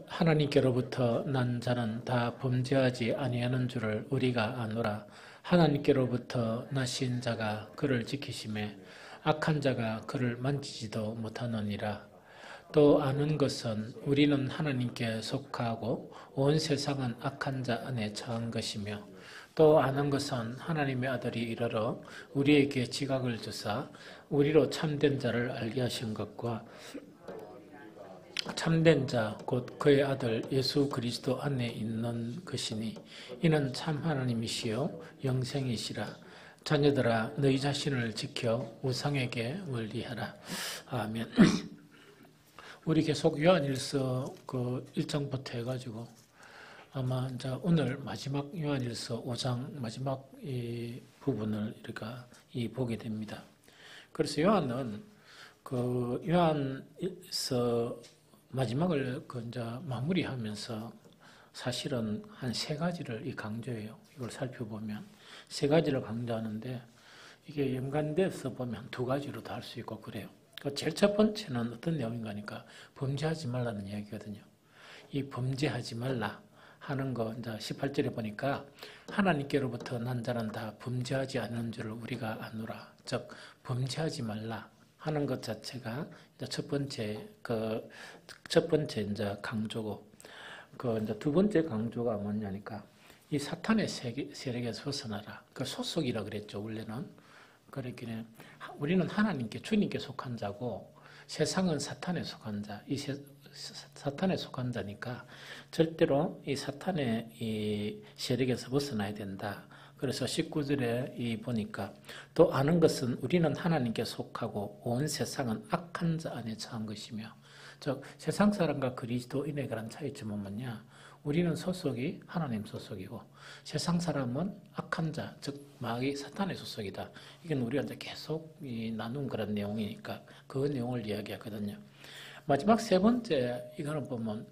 하나님께로부터 난 자는 다 범죄하지 아니하는 줄을 우리가 아노라. 하나님께로부터 나신 자가 그를 지키심에 악한 자가 그를 만지지도 못하느니라. 또 아는 것은 우리는 하나님께 속하고 온 세상은 악한 자 안에 처한 것이며, 또 아는 것은 하나님의 아들이 이르러 우리에게 지각을 주사 우리로 참된 자를 알게 하신 것과 참된 자 곧 그의 아들 예수 그리스도 안에 있는 것이니, 이는 참 하나님이시요 영생이시라. 자녀들아, 너희 자신을 지켜 우상에게 멀리하라. 아멘. 우리 계속 요한일서 1장부터 해가지고 아마 이제 오늘 마지막 요한일서 5장 마지막 이 부분을 이렇게 보게 됩니다. 그래서 요한은 요한일서 마지막을 이제 마무리하면서 사실은 한 세 가지를 강조해요. 이걸 살펴보면 세 가지를 강조하는데, 이게 연관돼서 보면 한 두 가지로도 할 수 있고 그래요. 제일 첫 번째는 어떤 내용인가 하니까 범죄하지 말라는 이야기거든요. 이 범죄하지 말라 하는 거 이제 18절에 보니까 하나님께로부터 난 자는 다 범죄하지 않는 줄을 우리가 아노라. 즉 범죄하지 말라 하는 것 자체가 이제 첫 번째 이제 강조고, 이제 두 번째 강조가 뭐냐니까 이 사탄의 세력에서 벗어나라. 소속이라 그랬죠 원래는. 그렇기는 우리는 하나님께 주님께 속한 자고 세상은 사탄에 속한 자. 사탄에 속한 자니까 절대로 이 사탄의 이 세력에서 벗어나야 된다. 그래서 19절에 보니까 또 아는 것은 우리는 하나님께 속하고 온 세상은 악한 자 안에 처한 것이며, 즉 세상 사람과 그리스도인에 관한 차이점은 뭐냐? 우리는 소속이 하나님 소속이고 세상 사람은 악한 자, 즉 마귀 사탄의 소속이다. 이건 우리가 이제 계속 나눈 그런 내용이니까 그 내용을 이야기하거든요. 마지막 세 번째 이거는 보면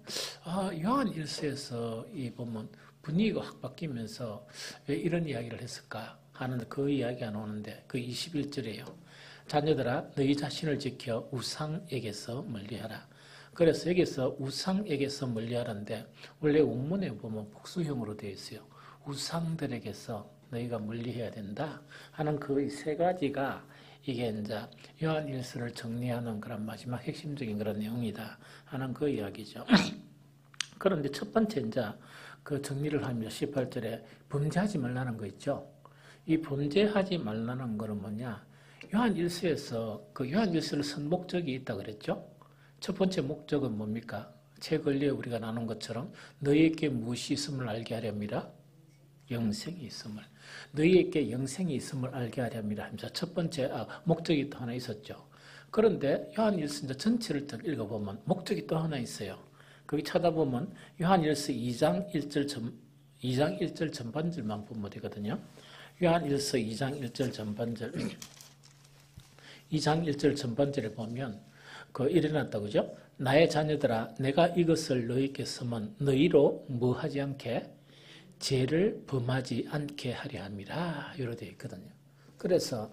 요한 1서에서 보면 분위기가 확 바뀌면서 왜 이런 이야기를 했을까 하는데 그 이야기가 나오는데 그 21절이에요. 자녀들아, 너희 자신을 지켜 우상에게서 멀리하라. 그래서 여기서 우상에게서 멀리하라는데 원래 원문에 보면 복수형으로 되어 있어요. 우상들에게서 너희가 멀리해야 된다 하는 그 세 가지가 이게 이제 요한 1서를 정리하는 그런 마지막 핵심적인 그런 내용이다 하는 그 이야기죠. 그런데 첫 번째 이제 그 정리를 하면 18절에 범죄하지 말라는 거 있죠. 이 범죄하지 말라는 거는 뭐냐? 요한 1서에서 요한 1서를 쓴 목적이 있다 그랬죠. 첫 번째 목적은 뭡니까? 책 권리에 우리가 나눈 것처럼 너희에게 무엇이 있음을 알게 하렵니다. 영생이 있음을. 너희에게 영생이 있음을 알게 하렵니다 하면서 첫 번째 목적이 또 하나 있었죠. 그런데 요한 1서 전체를 딱 읽어보면 목적이 또 하나 있어요. 거기 찾아보면 요한 1서 2장 1절 전반절만 보면 되거든요. 요한 1서 2장 1절 전반절 2장 1절 전반절에 보면 일어났다 그죠? 나의 자녀들아, 내가 이것을 너희에게 쓰면 너희로 뭐 하지 않게? 죄를 범하지 않게 하려 함이라. 이렇게 되어 있거든요. 그래서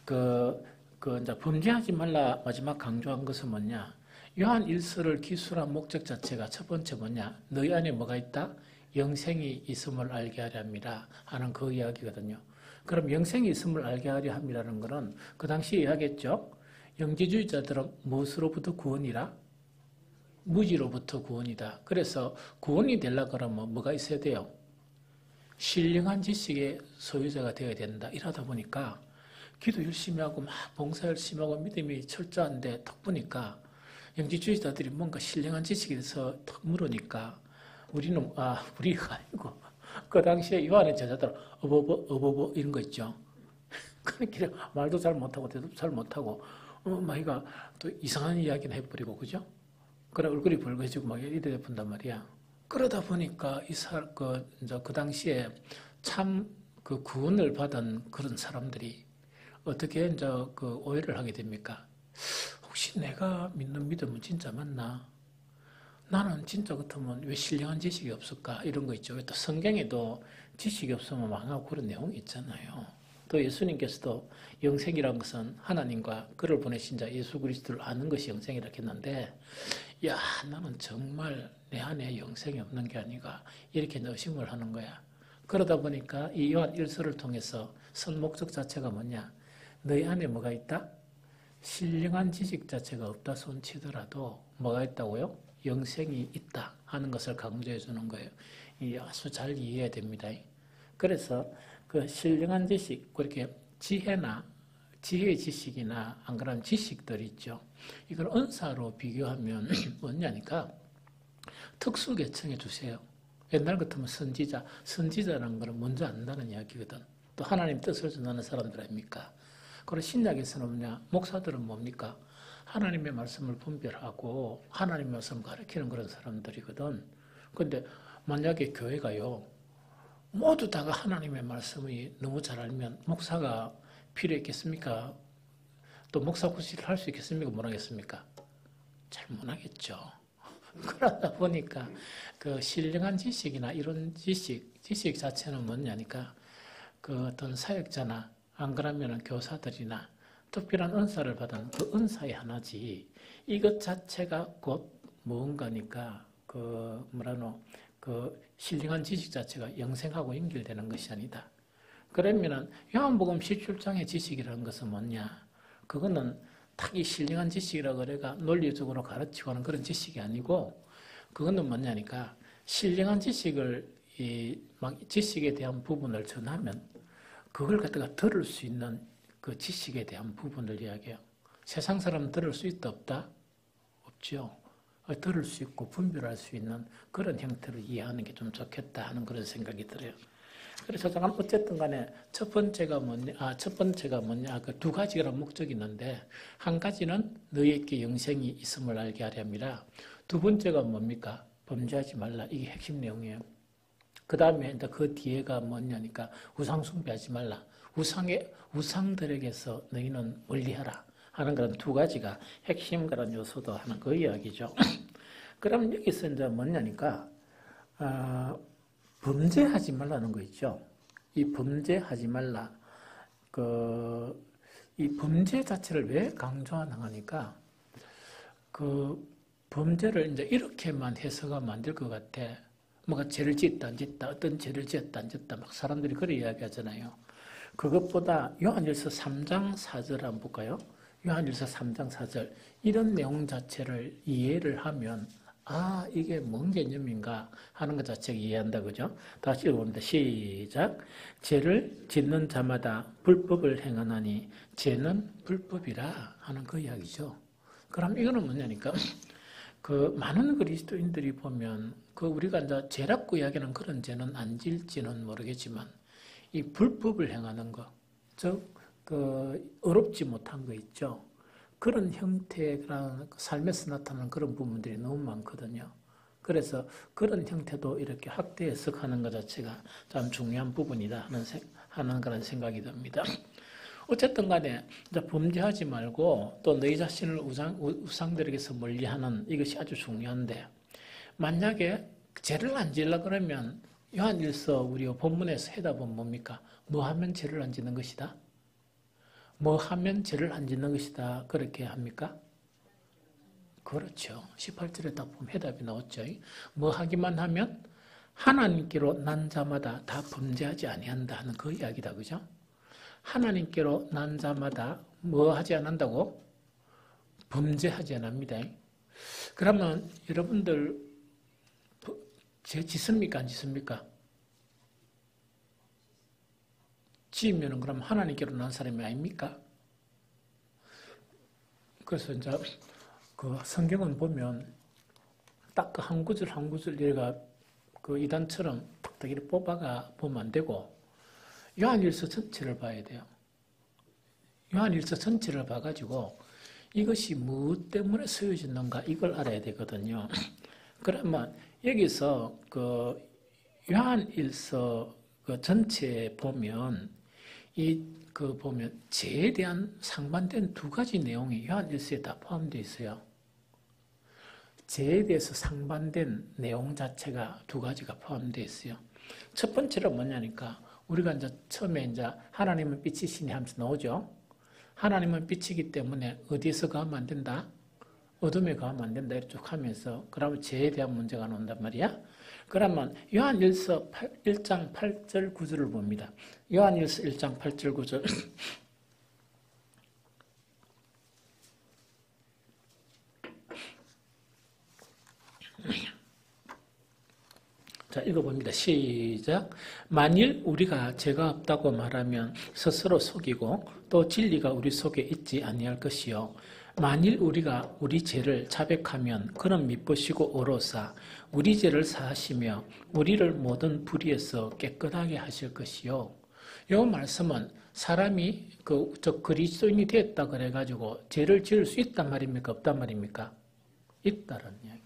이제 범죄하지 말라 마지막 강조한 것은 뭐냐? 요한 1서를 기술한 목적 자체가 첫 번째 뭐냐? 너희 안에 뭐가 있다? 영생이 있음을 알게 하려 함이라 하는 그 이야기거든요. 그럼 영생이 있음을 알게 하려 함이라는 것은 그 당시에 이야기했죠. 영지주의자들은 무엇으로부터 구원이라? 무지로부터 구원이다. 그래서 구원이 되려고 그러면 뭐가 있어야 돼요? 신령한 지식의 소유자가 되어야 된다. 이러다 보니까 기도 열심히 하고 막 봉사 열심히 하고 믿음이 철저한데 딱 보니까 영지주의자들이 뭔가 신령한 지식에 대해서 탁 물으니까 우리가 아니고 그 당시에 요한의 제자들 어버버 이런 거 있죠. 그러니까 말도 잘 못하고 대답도 잘 못하고 마이가 또 이상한 이야기를 해버리고 그죠? 그래 얼굴이 붉어지고 막 이래 본단 말이야. 그러다 보니까 그 당시에 참 구원을 받은 그런 사람들이 어떻게 이제 오해를 하게 됩니까? 혹시 내가 믿는 믿음은 진짜 맞나? 나는 진짜 같으면 왜 신령한 지식이 없을까? 이런 거 있죠. 또 성경에도 지식이 없으면 망하고 그런 내용이 있잖아요. 또 예수님께서도 영생이라는 것은 하나님과 그를 보내신 자 예수 그리스도를 아는 것이 영생이라고 했는데 야, 나는 정말 내 안에 영생이 없는 게 아닌가 이렇게 의심을 하는 거야. 그러다 보니까 이 요한 1서를 통해서 선 목적 자체가 뭐냐? 너희 안에 뭐가 있다? 신령한 지식 자체가 없다 손치더라도 뭐가 있다고요? 영생이 있다 하는 것을 강조해 주는 거예요. 이 아주 잘 이해해야 됩니다. 그래서 그 신령한 지식, 그렇게 지혜의 지식이나 안 그런 지식들 있죠. 이걸 은사로 비교하면 뭐냐니까 특수 계층해 주세요. 옛날 같으면 선지자라는 거는 먼저 안다는 이야기거든. 또 하나님 뜻을 전하는 사람들 아닙니까? 그리고 신약에서는 뭐냐? 목사들은 뭡니까? 하나님의 말씀을 분별하고 하나님의 말씀을 가르치는 그런 사람들이거든. 근데 만약에 교회가요, 모두 다가 하나님의 말씀이 너무 잘 알면 목사가 필요했겠습니까? 또 목사 구실을 할 수 있겠습니까? 못하겠습니까? 잘 못하겠죠. 그러다 보니까 그 신령한 지식이나 이런 지식 자체는 뭐냐니까 그 어떤 사역자나 안 그러면 교사들이나 특별한 은사를 받은 그 은사의 하나지 이것 자체가 곧 무언가니까 그 신령한 지식 자체가 영생하고 연결되는 것이 아니다. 그러면은 요한복음 17장의 지식이라는 것은 뭐냐? 그거는 딱히 신령한 지식이라고 그래가 논리적으로 가르치고 하는 그런 지식이 아니고 그거는 뭐냐니까 신령한 지식을 지식에 대한 부분을 전하면 그걸 갖다가 들을 수 있는 그 지식에 대한 부분을 이야기해요. 세상 사람은 들을 수 있다 없다? 없죠. 들을 수 있고 분별할 수 있는 그런 형태를 이해하는 게 좀 좋겠다 하는 그런 생각이 들어요. 그래서 잠깐 어쨌든 간에 첫 번째가 뭐냐? 그 두 가지가 목적이 있는데 한 가지는 너희에게 영생이 있음을 알게 하려 함이라. 두 번째가 뭡니까? 범죄하지 말라. 이게 핵심 내용이에요. 그 다음에 이제 그 뒤에가 뭐냐니까 우상 숭배하지 말라. 우상들에게서 너희는 멀리하라 하는 그런 두 가지가 핵심 그런 요소도 하는 그 이야기죠. 그럼 여기서 이제 뭐냐니까 범죄하지 말라는 거 있죠. 이 범죄하지 말라. 이 범죄 자체를 왜 강조하나 하니까 그 범죄를 이제 이렇게만 해석하면 안 될 것 같아. 뭐가 죄를 짓다 안 짓다, 어떤 죄를 지었다 안 짓다 막 사람들이 그렇게 이야기하잖아요. 그것보다 요한일서 3장 4절 한번 볼까요? 요한일서 3장 4절 이런 내용 자체를 이해를 하면 이게 뭔 개념인가 하는 것 자체를 이해한다 그죠? 다시 읽어봅니다. 시작. 죄를 짓는 자마다 불법을 행하나니 죄는 불법이라 하는 그 이야기죠. 그럼 이거는 뭐냐니까 그 많은 그리스도인들이 보면 그 우리가 이제 죄라고 이야기하는 그런 죄는 안 질지는 모르겠지만 이 불법을 행하는 거, 즉 어렵지 못한 거 있죠. 그런 형태의 삶에서 나타나는 그런 부분들이 너무 많거든요. 그래서 그런 형태도 이렇게 학대 해석하는 것 자체가 참 중요한 부분이다 하는 그런 생각이 듭니다. 어쨌든 간에 이제 범죄하지 말고 또 너희 자신을 우상들에게서 멀리하는 이것이 아주 중요한데 만약에 죄를 안 지으려 그러면 요한일서 우리 본문에서 해답은 뭡니까? 뭐 하면 죄를 안 짓는 것이다? 뭐 하면 죄를 안 짓는 것이다. 그렇게 합니까? 그렇죠. 18절에 딱 보면 해답이 나왔죠. 뭐 하기만 하면 하나님께로 난 자마다 다 범죄하지 아니한다 하는 그 이야기다. 그죠? 하나님께로 난 자마다 뭐 하지 않는다고? 범죄하지 않습니다. 그러면 여러분들 죄 짓습니까? 안 짓습니까? 지으면 그럼 하나님께로 난 사람이 아닙니까? 그래서 이제 그 성경은 보면 딱 그 한 구절 한 구절 얘가 그 이단처럼 탁탁 이렇게 뽑아가 보면 안 되고 요한일서 전체를 봐야 돼요. 요한일서 전체를 봐가지고 이것이 무엇 때문에 쓰여졌는가 이걸 알아야 되거든요. 그러면 여기서 그 요한일서 그 전체에 보면 보면 죄에 대한 상반된 두 가지 내용이 요한일서에 다 포함되어 있어요. 죄에 대해서 상반된 내용 자체가 두 가지가 포함되어 있어요. 첫 번째로 뭐냐니까 우리가 이제 처음에 이제 하나님은 빛이시니 하면서 나오죠. 하나님은 빛이기 때문에 어디에서 가면 안 된다? 어둠에 가면 안 된다. 이렇게 쭉 하면서 그러면 죄에 대한 문제가 나온단 말이야. 그러면 요한일서 1장 8절 9절을 봅니다. 요한일서 1장 8절 9절 자, 읽어봅니다. 시작. 만일 우리가 죄가 없다고 말하면 스스로 속이고 또 진리가 우리 속에 있지 아니할 것이요. 만일 우리가 우리 죄를 자백하면 그는 미쁘시고 의로사 우리 죄를 사하시며 우리를 모든 불의에서 깨끗하게 하실 것이요. 이 말씀은 사람이 그리스도인이 됐다 그래가지고 죄를 지을 수 있단 말입니까? 없단 말입니까? 있다는 이야기.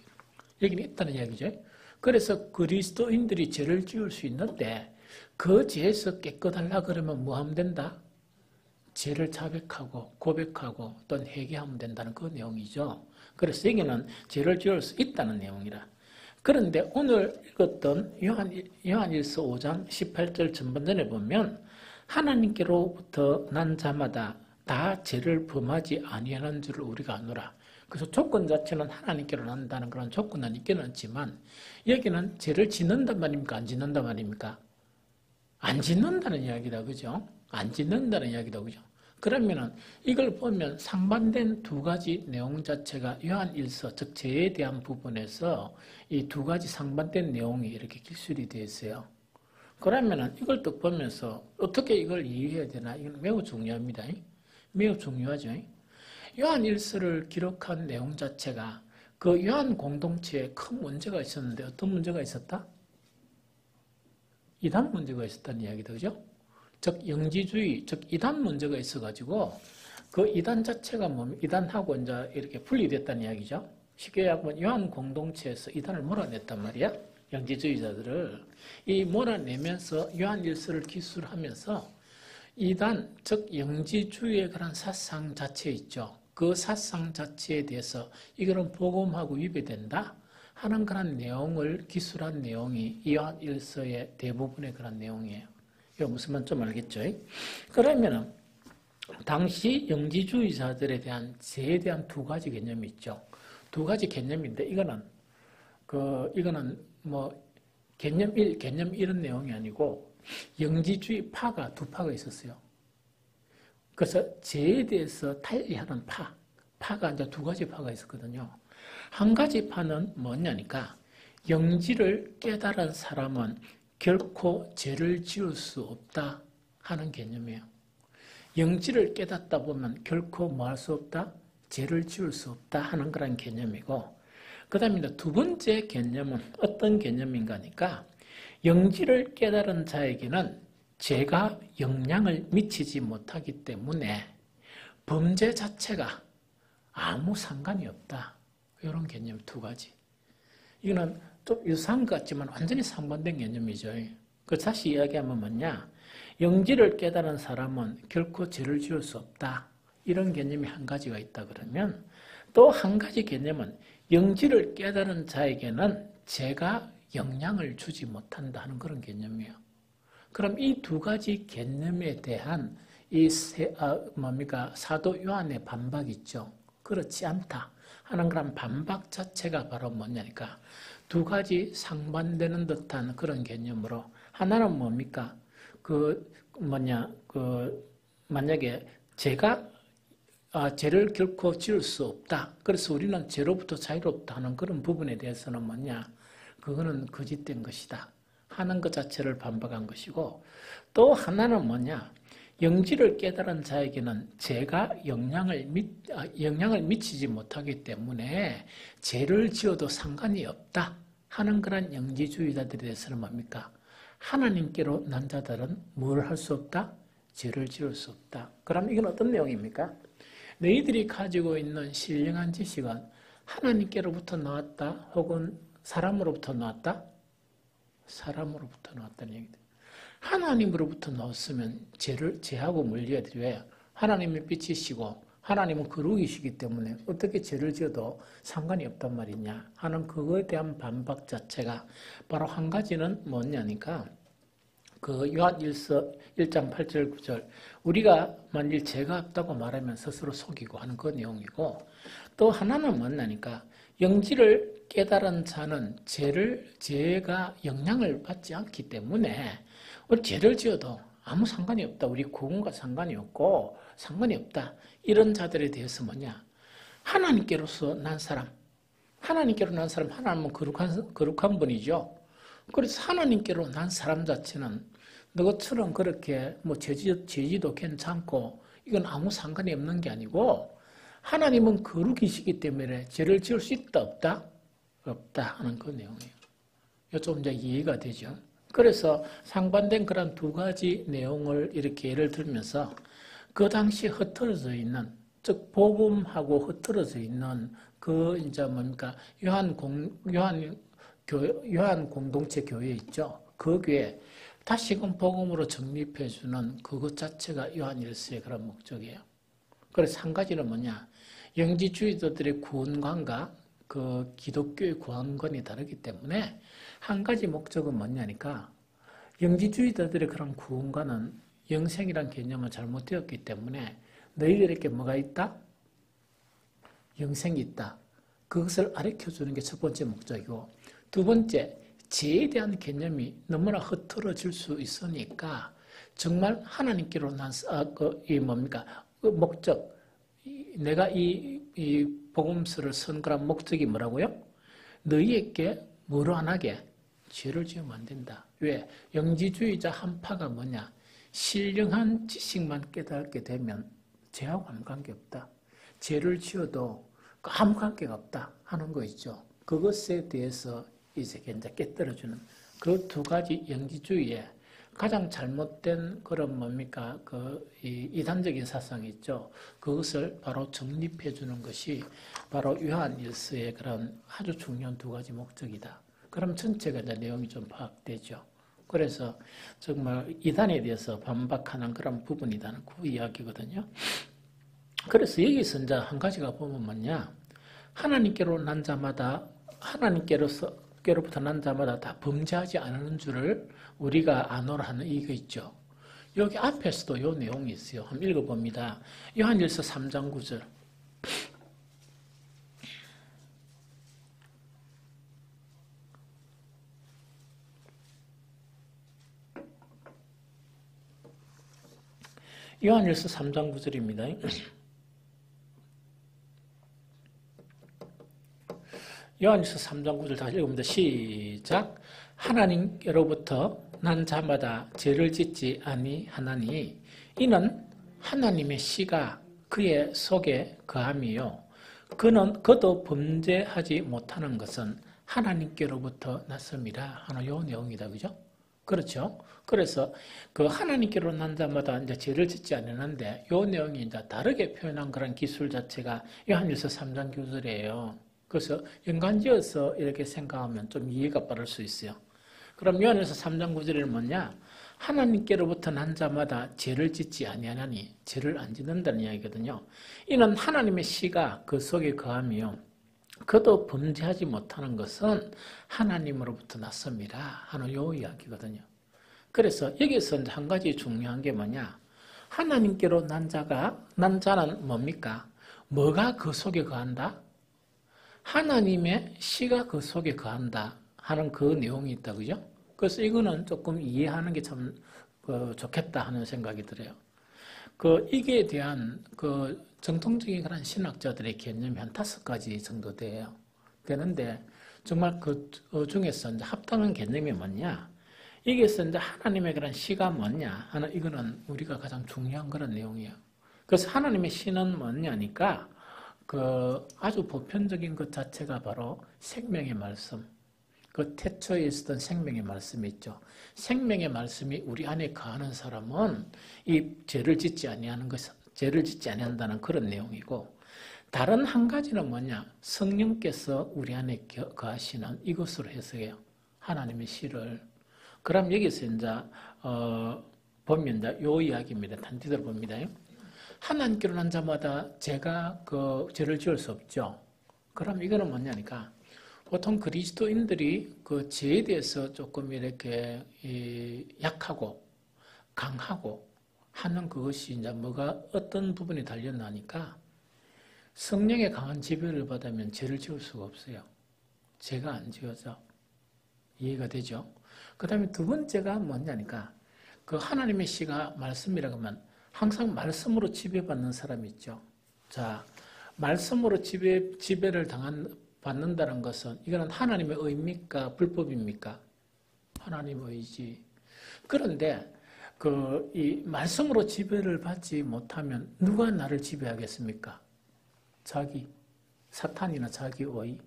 여기는 있다는 이야기죠. 그래서 그리스도인들이 죄를 지을 수 있는데 그 죄에서 깨끗하려 그러면 뭐 하면 된다? 죄를 자백하고 고백하고 또는 회개하면 된다는 그 내용이죠. 그래서 여기는 죄를 지을 수 있다는 내용이라. 그런데 오늘 읽었던 요한일서 5장 18절 전반전에 보면 하나님께로부터 난 자마다 다 죄를 범하지 아니하는 줄을 우리가 아노라. 그래서 조건 자체는 하나님께로 난다는 그런 조건은 있기는 있지만 여기는 죄를 짓는단 말입니까? 안 짓는단 말입니까? 안 짓는다는 이야기다. 그죠? 안 짓는다는 이야기다. 그죠? 그러면은 이걸 보면 상반된 두 가지 내용 자체가 요한일서, 즉 죄에 대한 부분에서 이 두 가지 상반된 내용이 이렇게 기술이 되어 있어요. 그러면은 이걸 또 보면서 어떻게 이걸 이해해야 되나? 이건 매우 중요합니다. 매우 중요하죠. 요한일서를 기록한 내용 자체가 그 요한 공동체에 큰 문제가 있었는데 어떤 문제가 있었다? 이단 문제가 있었다는 이야기다. 그죠? 즉 영지주의, 즉 이단 문제가 있어가지고 그 이단 자체가 뭡니까? 이단하고 이제 이렇게 분리됐다는 이야기죠. 쉽게 얘기하면 요한 공동체에서 이단을 몰아냈단 말이야. 영지주의자들을 이 몰아내면서 요한일서를 기술하면서 이단, 즉 영지주의의 그런 사상 자체 있죠. 그 사상 자체에 대해서 이거는 복음하고 위배된다 하는 그런 내용을 기술한 내용이 요한일서의 대부분의 그런 내용이에요. 이거 무슨 말 좀 알겠죠? 그러면은 당시 영지주의자들에 대한 죄에 대한 두 가지 개념이 있죠. 두 가지 개념인데 이거는 뭐 개념 1, 개념 1은 내용이 아니고 영지주의 파가 두 파가 있었어요. 그래서 죄에 대해서 탈의하는 파가 이제 두 가지 파가 있었거든요. 한 가지 파는 뭐냐니까 영지를 깨달은 사람은 결코 죄를 지을 수 없다 하는 개념이에요. 영지를 깨닫다 보면 결코 뭐 할 수 없다? 죄를 지을 수 없다 하는 그런 개념이고, 그 다음에 두 번째 개념은 어떤 개념인가 하니까 영지를 깨달은 자에게는 죄가 영향을 미치지 못하기 때문에 범죄 자체가 아무 상관이 없다. 이런 개념 두 가지. 이거는 좀 유사한 것 같지만 완전히 상반된 개념이죠. 그 다시 이야기하면 뭐냐? 영지를 깨달은 사람은 결코 죄를 지을 수 없다. 이런 개념이 한 가지가 있다 그러면 또 한 가지 개념은 영지를 깨달은 자에게는 죄가 영향을 주지 못한다 하는 그런 개념이에요. 그럼 이 두 가지 개념에 대한 사도 요한의 반박이 있죠. 그렇지 않다 하는 그런 반박 자체가 바로 뭐냐니까 두 가지 상반되는 듯한 그런 개념으로 하나는 뭡니까? 만약에 죄를 결코 지을 수 없다. 그래서 우리는 죄로부터 자유롭다 하는 그런 부분에 대해서는 뭐냐? 그거는 거짓된 것이다 하는 것 자체를 반박한 것이고, 또 하나는 뭐냐? 영지를 깨달은 자에게는 죄가 영향을 미치지 못하기 때문에 죄를 지어도 상관이 없다 하는 그런 영지주의자들에 대해서는 뭡니까? 하나님께로 난 자들은 뭘 할 수 없다? 죄를 지을 수 없다. 그럼 이건 어떤 내용입니까? 너희들이 가지고 있는 신령한 지식은 하나님께로부터 나왔다 혹은 사람으로부터 나왔다? 사람으로부터 나왔다는 얘기다. 하나님으로부터 나왔으면 죄하고 물려야지. 왜? 하나님의 빛이시고 하나님은 거룩이시기 때문에 어떻게 죄를 지어도 상관이 없단 말이냐 하는 그거에 대한 반박 자체가 바로 한 가지는 뭐냐니까 그 요한일서 1장 8절 9절 우리가 만일 죄가 없다고 말하면 스스로 속이고 하는 그 내용이고, 또 하나는 뭐냐니까 영지를 깨달은 자는 죄가 영향을 받지 않기 때문에 우리 죄를 지어도 아무 상관이 없다. 우리 구원과 상관이 없고 상관이 없다. 이런 자들에 대해서 뭐냐? 하나님께로서 난 사람. 하나님께로 난 사람, 하나님은 거룩한 분이죠. 그래서 하나님께로 난 사람 자체는 너처럼 그렇게 뭐 죄지도 괜찮고 이건 아무 상관이 없는 게 아니고 하나님은 거룩이시기 때문에 죄를 지을 수 있다 없다? 없다 하는 그 내용이에요. 이거 좀 이제 이해가 되죠. 그래서 상반된 그런 두 가지 내용을 이렇게 예를 들면서 그 당시 흩어져 있는 즉 복음하고 흩어져 있는 그 이제 뭡니까 요한 공동체 교회 있죠. 그 교회 다시금 복음으로 정립해주는 그것 자체가 요한일서의 그런 목적이에요. 그래서 한 가지는 뭐냐 영지주의자들의 구원관과 그 기독교의 구원관이 다르기 때문에 한 가지 목적은 뭐냐니까 영지주의자들의 그런 구원관은 영생이란 개념은 잘못되었기 때문에 너희들에게 뭐가 있다? 영생이 있다. 그것을 가르쳐주는 게 첫 번째 목적이고 두 번째 죄에 대한 개념이 너무나 흐트러질 수 있으니까 정말 하나님께로 목적 내가 이 복음서를 쓴 그런 목적이 뭐라고요? 너희에게 뭐로 안 하게? 죄를 지으면 안 된다. 왜? 영지주의자 한파가 뭐냐? 신령한 지식만 깨닫게 되면 죄하고 아무 관계없다. 죄를 지어도 아무 관계가 없다 하는 거 있죠. 그것에 대해서 이제 깨뜨려주는 그 두 가지 영지주의의 가장 잘못된 그런 뭡니까 이단적인 사상이 있죠. 그것을 바로 정립해 주는 것이 바로 요한일서의 그런 아주 중요한 두 가지 목적이다. 그럼 전체가 이제 내용이 좀 파악되죠. 그래서 정말 이단에 대해서 반박하는 그런 부분이라는 그 이야기거든요. 그래서 여기서 이제 한 가지가 보면 뭐냐, 하나님께로 난 자마다 하나님께로부터 난 자마다 다 범죄하지 않는 줄을 우리가 아노라 하는 이거 있죠. 여기 앞에서도 이 내용이 있어요. 한번 읽어봅니다. 요한일서 3장 9절. 요한일서 3장 9절입니다. 요한일서 3장 9절 다시 읽어봅니다. 시작. 하나님께로부터 난 자마다 죄를 짓지 아니하나니 이는 하나님의 씨가 그의 속에 거함이요 그도 범죄하지 못하는 것은 하나님께로부터 났음이라 하는 요 내용이다. 그죠? 그렇죠? 그래서 그 하나님께로 난 자마다 이제 죄를 짓지 않는데 요 내용이 이제 다르게 표현한 그런 기술 자체가 요한일서 3장 9절이에요. 그래서 연관지어서 이렇게 생각하면 좀 이해가 빠를 수 있어요. 그럼 요한일서 3장 9절에는 뭐냐? 하나님께로부터 난 자마다 죄를 짓지 아니하나니 죄를 안 짓는다는 이야기거든요. 이는 하나님의 씨가 그 속에 거함이요 그도 범죄하지 못하는 것은 하나님으로부터 났습니다 하는 요 이야기거든요. 그래서 여기서 한 가지 중요한 게 뭐냐? 하나님께로 난 자는 뭡니까? 뭐가 그 속에 거한다? 하나님의 씨가 그 속에 거한다 하는 그 내용이 있다. 그죠? 그래서 이거는 조금 이해하는 게 참 좋겠다 하는 생각이 들어요. 이게 대한 정통적인 그런 신학자들의 개념이 한 5가지 정도 돼요. 되는데 정말 그 중에서 이제 합당한 개념이 뭐냐? 이게서 이제 하나님의 그런 씨가 뭐냐 하는 이거는 우리가 가장 중요한 그런 내용이에요. 그래서 하나님의 씨는 뭐냐니까 아주 보편적인 것 자체가 바로 생명의 말씀. 태초에 있었던 생명의 말씀이 있죠. 생명의 말씀이 우리 안에 거하는 사람은 이 죄를 짓지 아니한다는 그런 내용이고, 다른 한 가지는 뭐냐? 성령께서 우리 안에 거하시는 이것으로 해석해요. 하나님의 씨를. 그럼 여기서 이제 보면 이제 요 이야기입니다. 단지 들어봅니다. 하나님께로 난 자마다 죄를 지을 수 없죠. 그럼 이거는 뭐냐니까 보통 그리스도인들이 그 죄에 대해서 조금 이렇게 약하고 강하고 하는 그것이 이제 어떤 부분이 달렸나니까 성령의 강한 지배를 받으면 죄를 지을 수가 없어요. 죄가 안 지어져. 이해가 되죠? 그 다음에 두 번째가 뭐냐니까 그 하나님의 씨가 말씀이라고 하면 항상 말씀으로 지배받는 사람이 있죠. 자, 말씀으로 지배를 받는다는 것은 이거는 하나님의 의입니까? 불법입니까? 하나님의 의지. 그런데 이 말씀으로 지배를 받지 못하면 누가 나를 지배하겠습니까? 사탄이나 자기 의.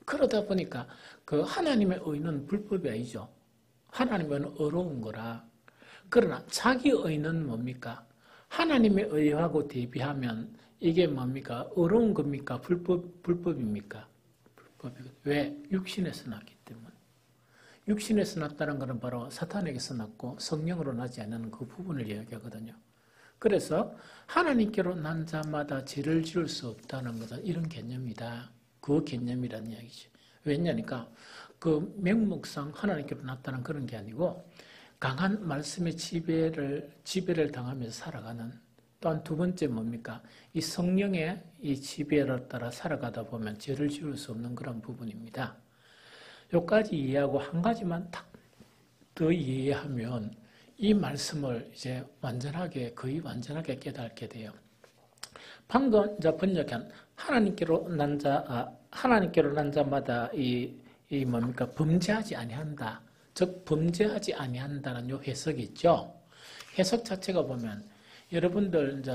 그러다 보니까 그 하나님의 의는 불법이 아니죠. 하나님의 의는 어려운 거라. 그러나 자기 의는 뭡니까? 하나님의 의하고 대비하면 이게 뭡니까? 어려운 겁니까? 불법입니까? 불법이거든요. 왜? 육신에서 났기 때문에. 육신에서 났다는 것은 바로 사탄에게서 났고 성령으로 나지 않는 그 부분을 이야기하거든요. 그래서 하나님께로 난 자마다 죄를 지을 수 없다는 것은 이런 개념이다. 그 개념이라는 이야기죠. 왜냐니까 그 명목상 하나님께로 났다는 그런 게 아니고 강한 말씀의 지배를 당하면서 살아가는 또한 두 번째 뭡니까? 이 성령의 이 지배를 따라 살아가다 보면 죄를 지을 수 없는 그런 부분입니다. 여기까지 이해하고 한 가지만 더 이해하면 이 말씀을 이제 거의 완전하게 깨닫게 돼요. 방금 이제 번역한 하나님께로 난 자마다 뭡니까? 범죄하지 아니한다. 즉 범죄하지 아니한다는 요 해석이 있죠. 해석 자체가 보면 여러분들 이제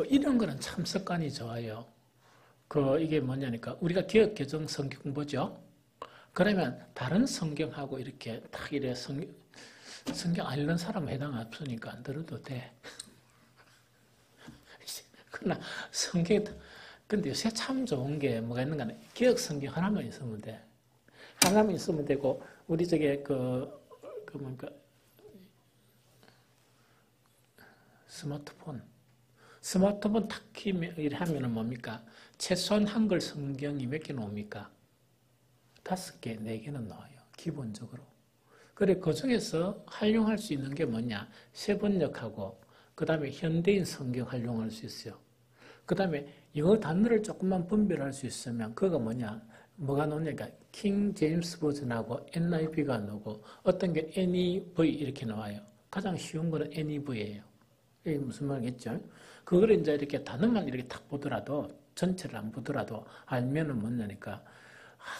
이런 거는 참 습관이 좋아요. 이게 뭐냐니까 우리가 개역 개정 성경 보죠. 그러면 다른 성경하고 이렇게 딱 이래 성경 안 읽는 사람은 해당 없으니까 안 들어도 돼. 그러나 근데 요새 참 좋은 게 뭐가 있는가 하면 개역 성경 하나만 있으면 돼. 하나만 있으면 되고 우리 저게 뭔가 스마트폰 탁 하면은 뭡니까? 최소한 한글 성경이 몇 개 나옵니까? 5개, 4개는 나와요. 기본적으로. 그래, 그 중에서 활용할 수 있는 게 뭐냐? 세번역하고, 그 다음에 현대인 성경 활용할 수 있어요. 그 다음에 영어 단어를 조금만 분별할 수 있으면, 그거 뭐가 나오냐니까, 킹 제임스 버전하고 NIV가 나오고, 어떤 게 NEV 이렇게 나와요. 가장 쉬운 거는 NEV예요. 이게 무슨 말이겠죠? 그걸 이제 이렇게 단어만 이렇게 딱 보더라도, 전체를 안 보더라도 알면은 뭐냐니까,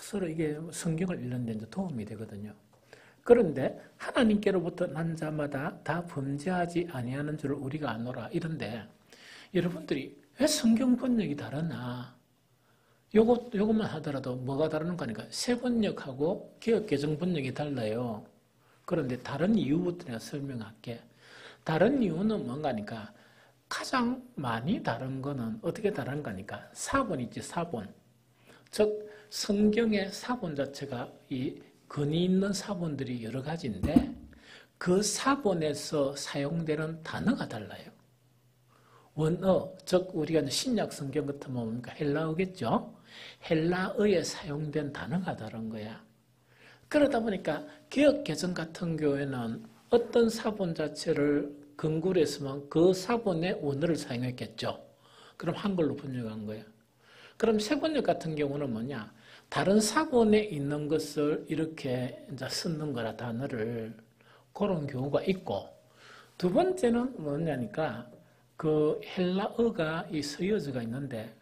서로 이게 성경을 읽는 데 이제 도움이 되거든요. 그런데 하나님께로부터 난 자마다 다 범죄하지 아니하는 줄을 우리가 아노라 이런데 여러분들이 왜 성경 번역이 다르나? 요것만 하더라도 뭐가 다르는 거니까 새 번역하고 개역 개정 번역이 달라요. 그런데 다른 이유부터 내가 설명할게. 다른 이유는 뭔가니까 가장 많이 다른 거는 어떻게 다른 거니까 사본 있지, 사본. 즉 성경의 사본 자체가 이 근이 있는 사본들이 여러 가지인데 그 사본에서 사용되는 단어가 달라요. 원어, 즉 우리가 신약 성경 같은 거 뭡니까? 헬라어겠죠? 헬라어에 사용된 단어가 다른 거야. 그러다 보니까 개역 개정 같은 경우에는 어떤 사본 자체를 근거로 했으면 그 사본의 원어를 사용했겠죠. 그럼 한글로 번역한 거야. 그럼 세번역 같은 경우는 뭐냐? 다른 사본에 있는 것을 이렇게 이제 쓰는 거라 단어를 그런 경우가 있고 두 번째는 뭐냐니까 그 헬라어가 서예어가 있는데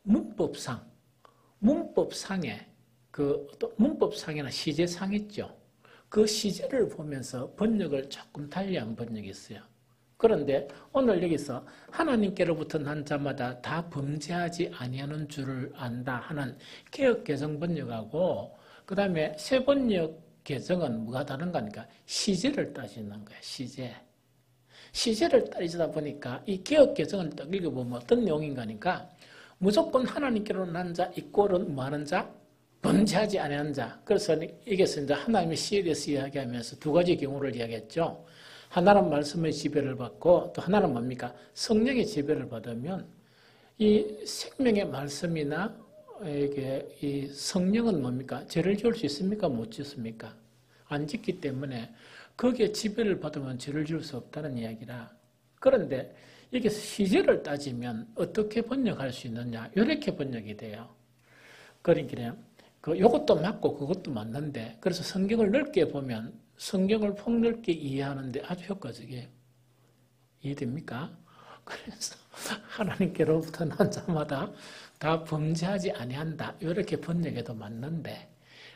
문법상에 또 문법상이나 시제상 있죠. 그 시제를 보면서 번역을 조금 달리한 번역이 있어요. 그런데 오늘 여기서 하나님께로부터 난 자마다 다 범죄하지 아니하는 줄을 안다 하는 개역 개정 번역하고 그 다음에 새 번역 개정은 뭐가 다른가 하니까 시제를 따지는 거야. 시제를 따지다 보니까 이 개역 개정을 딱 읽어보면 어떤 내용인가 하니까 무조건 하나님께로 난 자 이꼴은 뭐하는 자? 범죄하지 아니하는 자. 그래서 이게서 이제 하나님의 시에 대해서 이야기하면서 두 가지 경우를 이야기했죠. 하나는 말씀의 지배를 받고 또 하나는 뭡니까? 성령의 지배를 받으면 이 생명의 말씀이나 이게 이 성령은 뭡니까? 죄를 지을 수 있습니까? 못 짓습니까? 안 짓기 때문에 거기에 지배를 받으면 죄를 지을 수 없다는 이야기라. 그런데 이게 시제를 따지면 어떻게 번역할 수 있느냐? 이렇게 번역이 돼요. 그러니까 이것도 맞고 그것도 맞는데 그래서 성경을 넓게 보면 성경을 폭넓게 이해하는데 아주 효과적이에요. 이해됩니까? 그래서 하나님께로부터 난 자마다 다 범죄하지 아니한다. 이렇게 번역해도 맞는데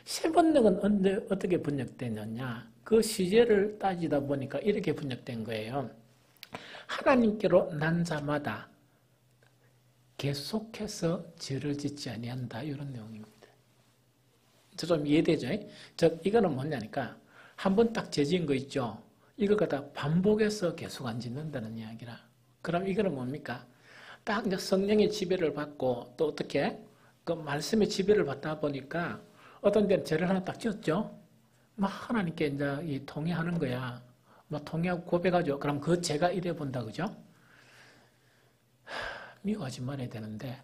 새 번역은 어떻게 번역되느냐? 그 시제를 따지다 보니까 이렇게 번역된 거예요. 하나님께로 난 자마다 계속해서 죄를 짓지 아니한다. 이런 내용입니다. 좀 이해되죠? 이거는 뭐냐니까 한 번 딱 죄 지은 거 있죠? 이걸 갖다 반복해서 계속 안 짓는다는 이야기라. 그럼 이거는 뭡니까? 딱 이제 성령의 지배를 받고 또 어떻게? 그 말씀의 지배를 받다 보니까 어떤 데는 죄를 하나 딱 지었죠? 막 하나님께 이제 이 통회하는 거야. 막 통회하고 고백하죠. 그럼 그 죄가 이래 본다, 그죠? 미워하지 말아야 되는데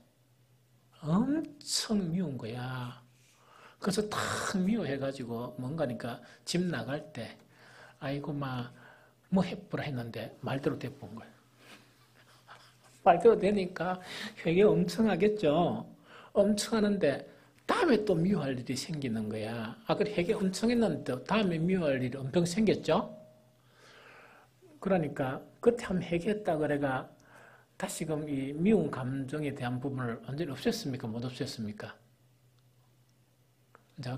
엄청 미운 거야. 그래서 탁 미워해가지고 뭔가니까 집 나갈 때 아이고 뭐 해보라 했는데 말대로 돼본 거야. 말대로 되니까 회개 엄청 하겠죠. 엄청 하는데 다음에 또 미워할 일이 생기는 거야. 그래 회개 엄청 했는데 다음에 미워할 일이 엄청 생겼죠. 그러니까 그때 한번 회개했다 그래가 다시금 이 미운 감정에 대한 부분을 완전히 없앴습니까? 못 없앴습니까?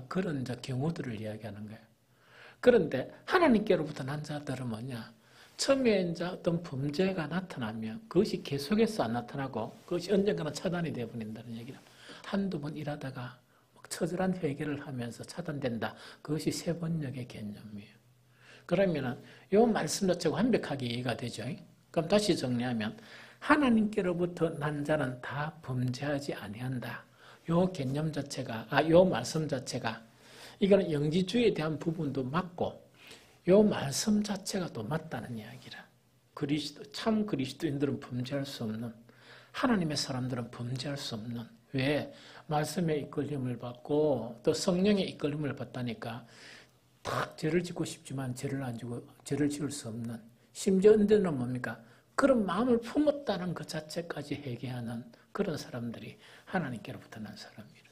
그런 경우들을 이야기하는 거예요. 그런데 하나님께로부터 난 자들은 뭐냐? 처음에 이제 어떤 범죄가 나타나면 그것이 계속해서 안 나타나고 그것이 언젠가는 차단이 되어버린다는 얘기다. 한두 번 일하다가 처절한 회개를 하면서 차단된다. 그것이 새 번역의 개념이에요. 그러면은 이 말씀 자체가 완벽하게 이해가 되죠. 그럼 다시 정리하면 하나님께로부터 난 자는 다 범죄하지 아니한다. 요 개념 자체가, 요 말씀 자체가, 이거는 영지주의에 대한 부분도 맞고, 요 말씀 자체가 또 맞다는 이야기라. 참 그리스도인들은 범죄할 수 없는, 하나님의 사람들은 범죄할 수 없는, 왜? 말씀의 이끌림을 받고, 또 성령의 이끌림을 받다니까, 딱 죄를 짓고 싶지만 죄를 안 지고, 죄를 지을 수 없는, 심지어 언제는 뭡니까? 그런 마음을 품었다는 그 자체까지 회개하는 그런 사람들이 하나님께로부터 난 사람이라.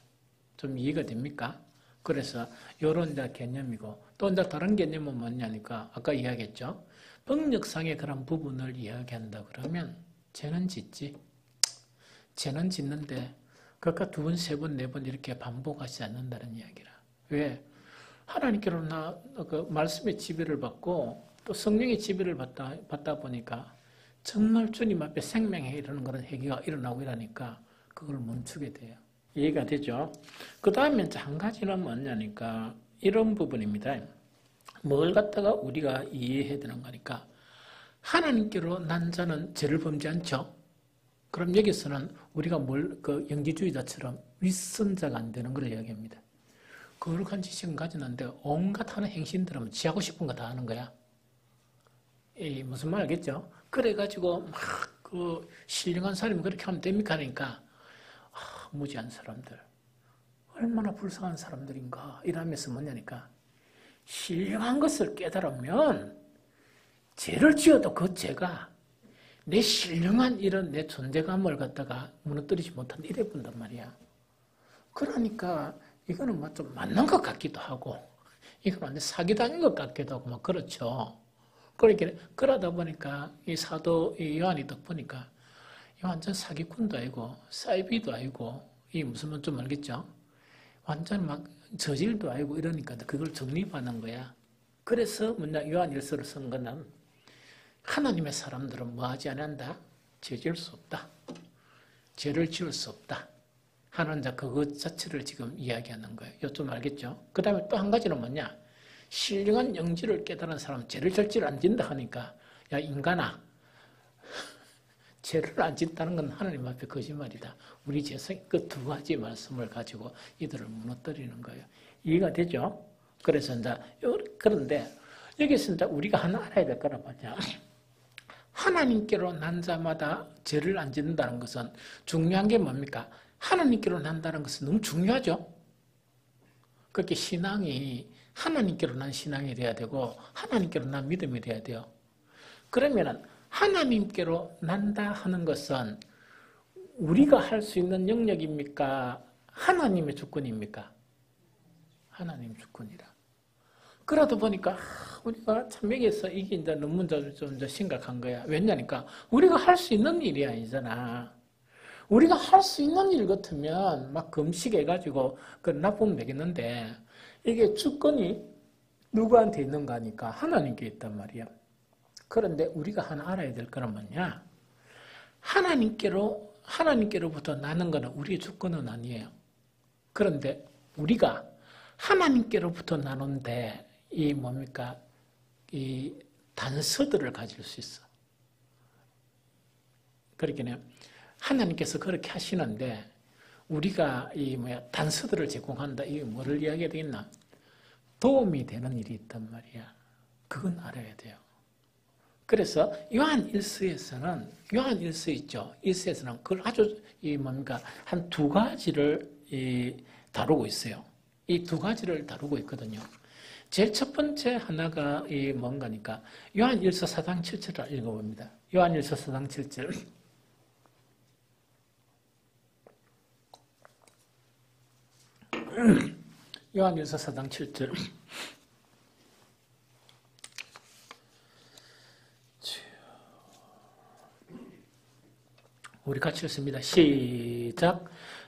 좀 이해가 됩니까? 그래서 이런 개념이고 또 이제 다른 개념은 뭐냐니까 아까 이야기했죠. 법력상의 그런 부분을 이야기한다 그러면 죄는 짓지. 죄는 짓는데 그러니까 두 번, 세 번, 네 번 이렇게 반복하지 않는다는 이야기라. 왜? 하나님께로 그 말씀의 지배를 받고 또 성령의 지배를 받다 보니까 정말 주님 앞에 생명해 이러는 그런 회개가 일어나고 이러니까 그걸 멈추게 돼요. 이해가 되죠? 그 다음에 한 가지는 뭐냐니까 이런 부분입니다. 뭘 갖다가 우리가 이해해야 되는 거니까 하나님께로 난 자는 죄를 범지 않죠? 그럼 여기서는 우리가 그 영지주의자처럼 윗선자가 안 되는 걸 이야기합니다. 거룩한 지식은 가지는데 온갖 하는 행신들은 지하고 싶은 거 다 하는 거야. 무슨 말 알겠죠? 그래가지고 그 신령한 사람이 그렇게 하면 됩니까? 하니까 무지한 사람들 얼마나 불쌍한 사람들인가 이러면서 뭐냐니까 신령한 것을 깨달으면 죄를 지어도 그 죄가 내 신령한 이런 내 존재감을 갖다가 무너뜨리지 못한다 이래 본단 말이야. 그러니까 이거는 뭐 좀 맞는 것 같기도 하고 이건 완전 사기당인 것 같기도 하고 막 그렇죠. 그러다 보니까 이 사도 요한이 딱 보니까 이 완전 사기꾼도 아니고 사이비도 아니고 이 무슨 좀 알겠죠? 완전 막 저질도 아니고 이러니까 그걸 정립하는 거야. 그래서 요한 일서를 쓴 거는 하나님의 사람들은 뭐 하지 않는다? 죄 지을 수 없다. 죄를 지을 수 없다. 하는 그것 자체를 지금 이야기하는 거예요. 이거 좀 알겠죠? 그 다음에 또 한 가지는 뭐냐? 신령한 영지를 깨달은 사람은 죄를 절대로 안 진다 하니까 야 인간아 죄를 안 짓다는 건 하나님 앞에 거짓말이다. 우리 죄성 그 두 가지 말씀을 가지고 이들을 무너뜨리는 거예요. 이해가 되죠? 그래서 이제 그런데 여기서 이제 우리가 하나 알아야 될 거란 말이야. 하나님께로 난 자마다 죄를 안 짓는다는 것은 중요한 게 뭡니까? 하나님께로 난다는 것은 너무 중요하죠. 그렇게 신앙이 하나님께로 난 신앙이 돼야 되고 하나님께로 난 믿음이 돼야 돼요. 그러면은 하나님께로 난다 하는 것은 우리가 할 수 있는 영역입니까? 하나님의 주권입니까? 하나님 주권이라. 그러다 보니까 우리가 참 여기서 이게 이제 너무 좀 심각한 거야. 왜냐니까 우리가 할 수 있는 일이 아니잖아. 우리가 할 수 있는 일 같으면 막 금식해가지고 그 나쁘면 되겠는데 이게 주권이 누구한테 있는가 하니까 하나님께 있단 말이야. 그런데 우리가 하나 알아야 될 거는 뭐냐? 하나님께로부터 나는 거는 우리의 주권은 아니에요. 그런데 우리가 하나님께로부터 나눈데 이 뭡니까? 이 단서들을 가질 수 있어. 그렇게는 하나님께서 그렇게 하시는데 우리가 단서들을 제공한다. 이게 뭐를 이야기해야 되겠나? 도움이 되는 일이 있단 말이야. 그건 알아야 돼요. 그래서 요한 1서 있죠. 1서에서는 그걸 아주 한 두 가지를 다루고 있어요. 이 두 가지를 다루고 있거든요. 제일 첫 번째 하나가 뭔가니까 요한 1서 4장 7절을 읽어봅니다. 요한 1서 4장 7절. 요한 1서 4장 7절. 우리 같이 읽습니다. 시작.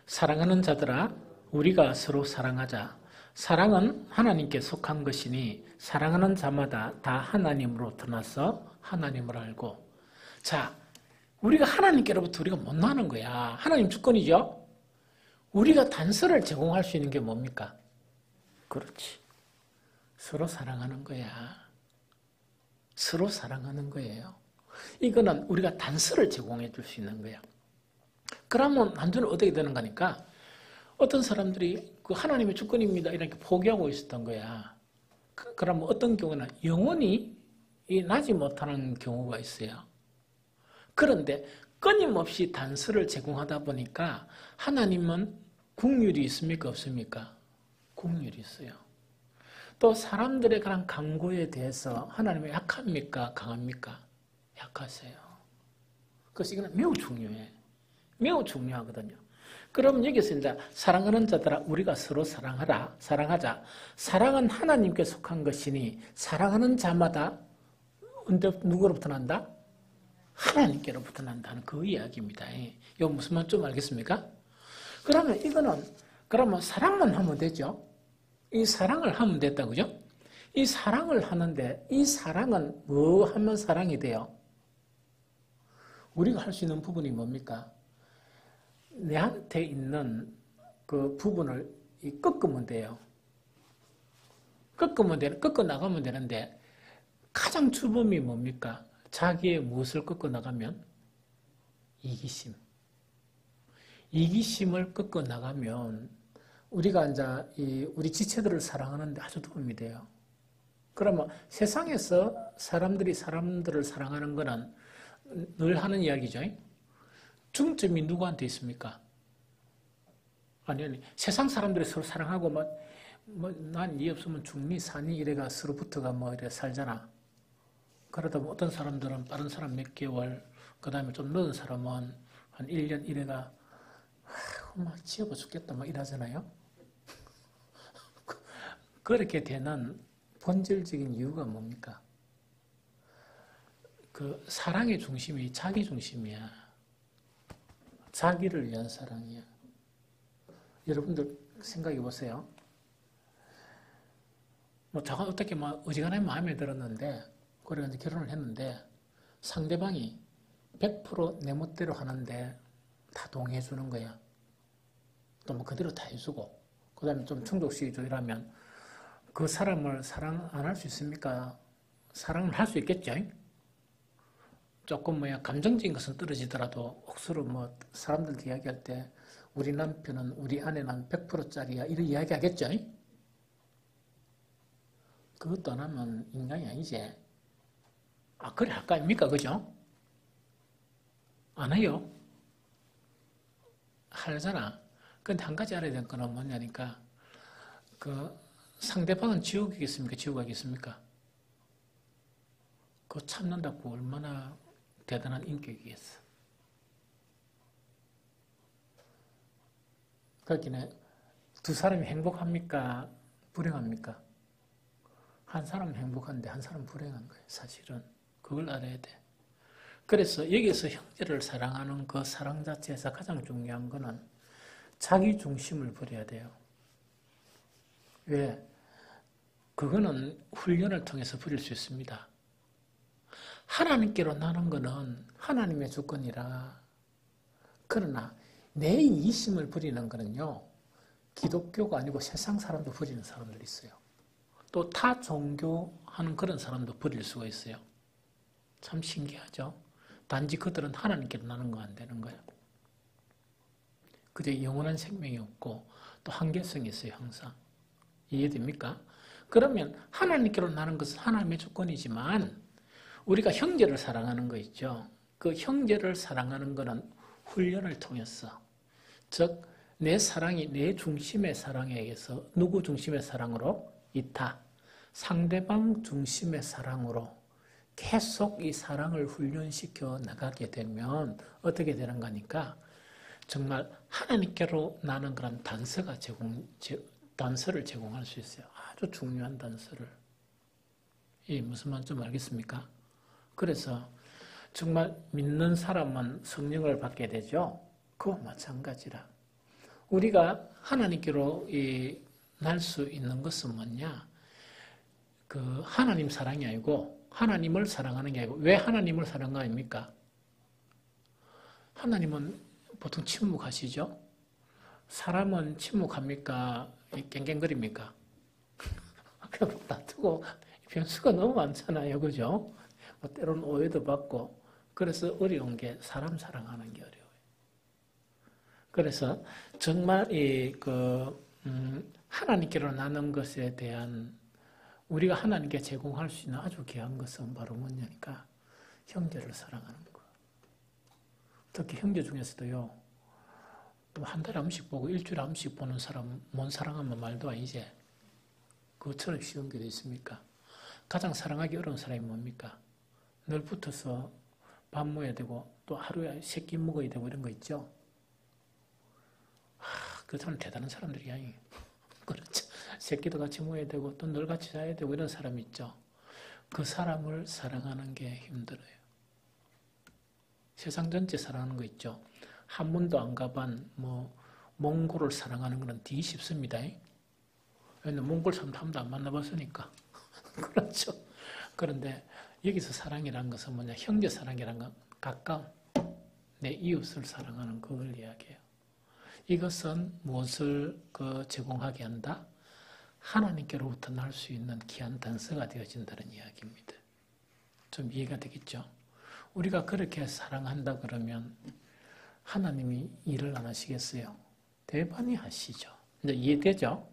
사랑하는 자들아, 우리가 서로 사랑하자. 사랑은 하나님께 속한 것이니 사랑하는 자마다 다 하나님으로부터 나서 하나님을 알고. 자, 우리가 하나님께로부터 우리가 못 나는 거야. 하나님 주권이죠. 우리가 단서를 제공할 수 있는 게 뭡니까? 그렇지. 서로 사랑하는 거야. 서로 사랑하는 거예요. 이거는 우리가 단서를 제공해 줄 수 있는 거야. 그러면 한주는 어떻게 되는 거니까 어떤 사람들이 그 하나님의 주권입니다 이렇게 포기하고 있었던 거야. 그러면 어떤 경우는 영혼이 나지 못하는 경우가 있어요. 그런데 끊임없이 단서를 제공하다 보니까 하나님은 긍휼이 있습니까? 없습니까? 긍휼이 있어요. 또 사람들의 그런 강구에 대해서 하나님은 약합니까? 강합니까? 약하세요. 그래서 이거는 매우 중요해. 매우 중요하거든요. 그럼 여기서 이제 사랑하는 자들아 우리가 서로 사랑하자. 사랑은 하나님께 속한 것이니 사랑하는 자마다 누구로부터 난다? 하나님께로부터 난다는 그 이야기입니다. 이거 무슨 말 좀 알겠습니까? 그러면 이거는 그러면 사랑만 하면 되죠. 이 사랑을 하면 됐다, 그죠? 이 사랑을 하는데 이 사랑은 뭐 하면 사랑이 돼요? 우리가 할 수 있는 부분이 뭡니까? 내한테 있는 그 부분을 꺾으면 돼요. 꺾어 나가면 되는데 가장 주범이 뭡니까? 자기의 무엇을 꺾어 나가면? 이기심. 이기심을 꺾어 나가면 우리가 이제 우리 지체들을 사랑하는데 아주 도움이 돼요. 그러면 세상에서 사람들이 사람들을 사랑하는 거는 늘 하는 이야기죠. 중점이 누구한테 있습니까? 아니, 세상 사람들이 서로 사랑하고 난 네 없으면 죽니 사니 이래가 서로 붙어가 이래 살잖아. 그러다 보면 어떤 사람들은 빠른 사람 몇 개월, 그 다음에 좀 늦은 사람은 한 1년 이래가 막 지어봐 죽겠다 이러잖아요. 그렇게 되는 본질적인 이유가 뭡니까? 그 사랑의 중심이 자기 중심이야. 자기를 위한 사랑이야. 여러분들 생각해 보세요. 저가 어떻게 어지간하게 마음에 들었는데, 그래 이제 결혼을 했는데, 상대방이 100% 내 멋대로 하는데 다 동의해 주는 거야. 또 그대로 다 해주고, 그 다음에 좀 충족시켜줘 이러면 그 사람을 사랑 안 할 수 있습니까? 사랑을 할 수 있겠죠? 조금 감정적인 것은 떨어지더라도 억수로 사람들 이야기할 때 우리 남편은 우리 아내는 100%짜리야 이런 이야기 하겠죠? 그것도 안 하면 인간이 아니지. 그래 할 거 아닙니까? 그죠? 안 해요. 하잖아. 근데 한 가지 알아야 될 거는 뭐냐니까 그 상대방은 지옥이겠습니까? 지옥이겠습니까? 그거 참는다고 얼마나 대단한 인격이겠어. 그렇기는 두 사람이 행복합니까? 불행합니까? 한 사람은 행복한데 한 사람은 불행한 거예요. 사실은. 그걸 알아야 돼. 그래서 여기서 형제를 사랑하는 그 사랑 자체에서 가장 중요한 거는 자기 중심을 버려야 돼요. 왜? 그거는 훈련을 통해서 버릴 수 있습니다. 하나님께로 나는 거는 하나님의 주권이라. 그러나 내 이심을 버리는 거는요. 기독교가 아니고 세상 사람도 버리는 사람들이 있어요. 또 타 종교하는 그런 사람도 버릴 수가 있어요. 참 신기하죠? 단지 그들은 하나님께로 나는 거 안 되는 거예요. 그저 영원한 생명이 없고 또 한계성이 있어요. 항상. 이해됩니까? 그러면 하나님께로 나는 것은 하나님의 주권이지만 우리가 형제를 사랑하는 거 있죠. 그 형제를 사랑하는 것은 훈련을 통해서 즉 내 사랑이 내 중심의 사랑에 의해서 누구 중심의 사랑으로? 이타. 상대방 중심의 사랑으로 계속 이 사랑을 훈련시켜 나가게 되면 어떻게 되는 거니까 정말 하나님께로 나는 그런 단서를 제공할 수 있어요. 아주 중요한 단서를. 이 무슨 말인지 좀 알겠습니까? 그래서 정말 믿는 사람은 성령을 받게 되죠. 그와 마찬가지라. 우리가 하나님께로 날 수 있는 것은 뭐냐? 그 하나님 사랑이 아니고 하나님을 사랑하는 게 아니고 왜 하나님을 사랑하는 거 아닙니까? 하나님은 보통 침묵하시죠? 사람은 침묵합니까? 깽깽거립니까? 다투고 변수가 너무 많잖아요. 그죠? 때로는 오해도 받고 그래서 어려운 게 사람 사랑하는 게 어려워요. 그래서 정말 하나님께로 나는 것에 대한 우리가 하나님께 제공할 수 있는 아주 귀한 것은 바로 뭐냐니까 형제를 사랑하는 거. 특히 형제 중에서도요. 한 달에 한 번씩 보고 일주일에 한 번씩 보는 사람 못 사랑하면 말도 아니지. 그것처럼 쉬운 게 있습니까? 가장 사랑하기 어려운 사람이 뭡니까? 늘 붙어서 밥 먹어야 되고 또 하루에 3끼 먹어야 되고 이런 거 있죠. 그 사람 대단한 사람들이야. 그렇죠. 3끼도 같이 먹어야 되고 또 늘 같이 자야 되고 이런 사람 있죠. 그 사람을 사랑하는 게 힘들어요. 세상 전체 사랑하는 거 있죠. 한 번도 안 가본 몽골을 사랑하는 건 되게 쉽습니다. 왜냐면 몽골 사람 한 번도 안 만나봤으니까. 그렇죠. 그런데 여기서 사랑이라는 것은 뭐냐? 형제 사랑이라는 건 가까운 내 이웃을 사랑하는 그걸 이야기해요. 이것은 무엇을 제공하게 한다? 하나님께로부터 날 수 있는 귀한 단서가 되어진다는 이야기입니다. 좀 이해가 되겠죠? 우리가 그렇게 사랑한다 그러면 하나님이 일을 안 하시겠어요? 대반히 하시죠. 이제 이해되죠?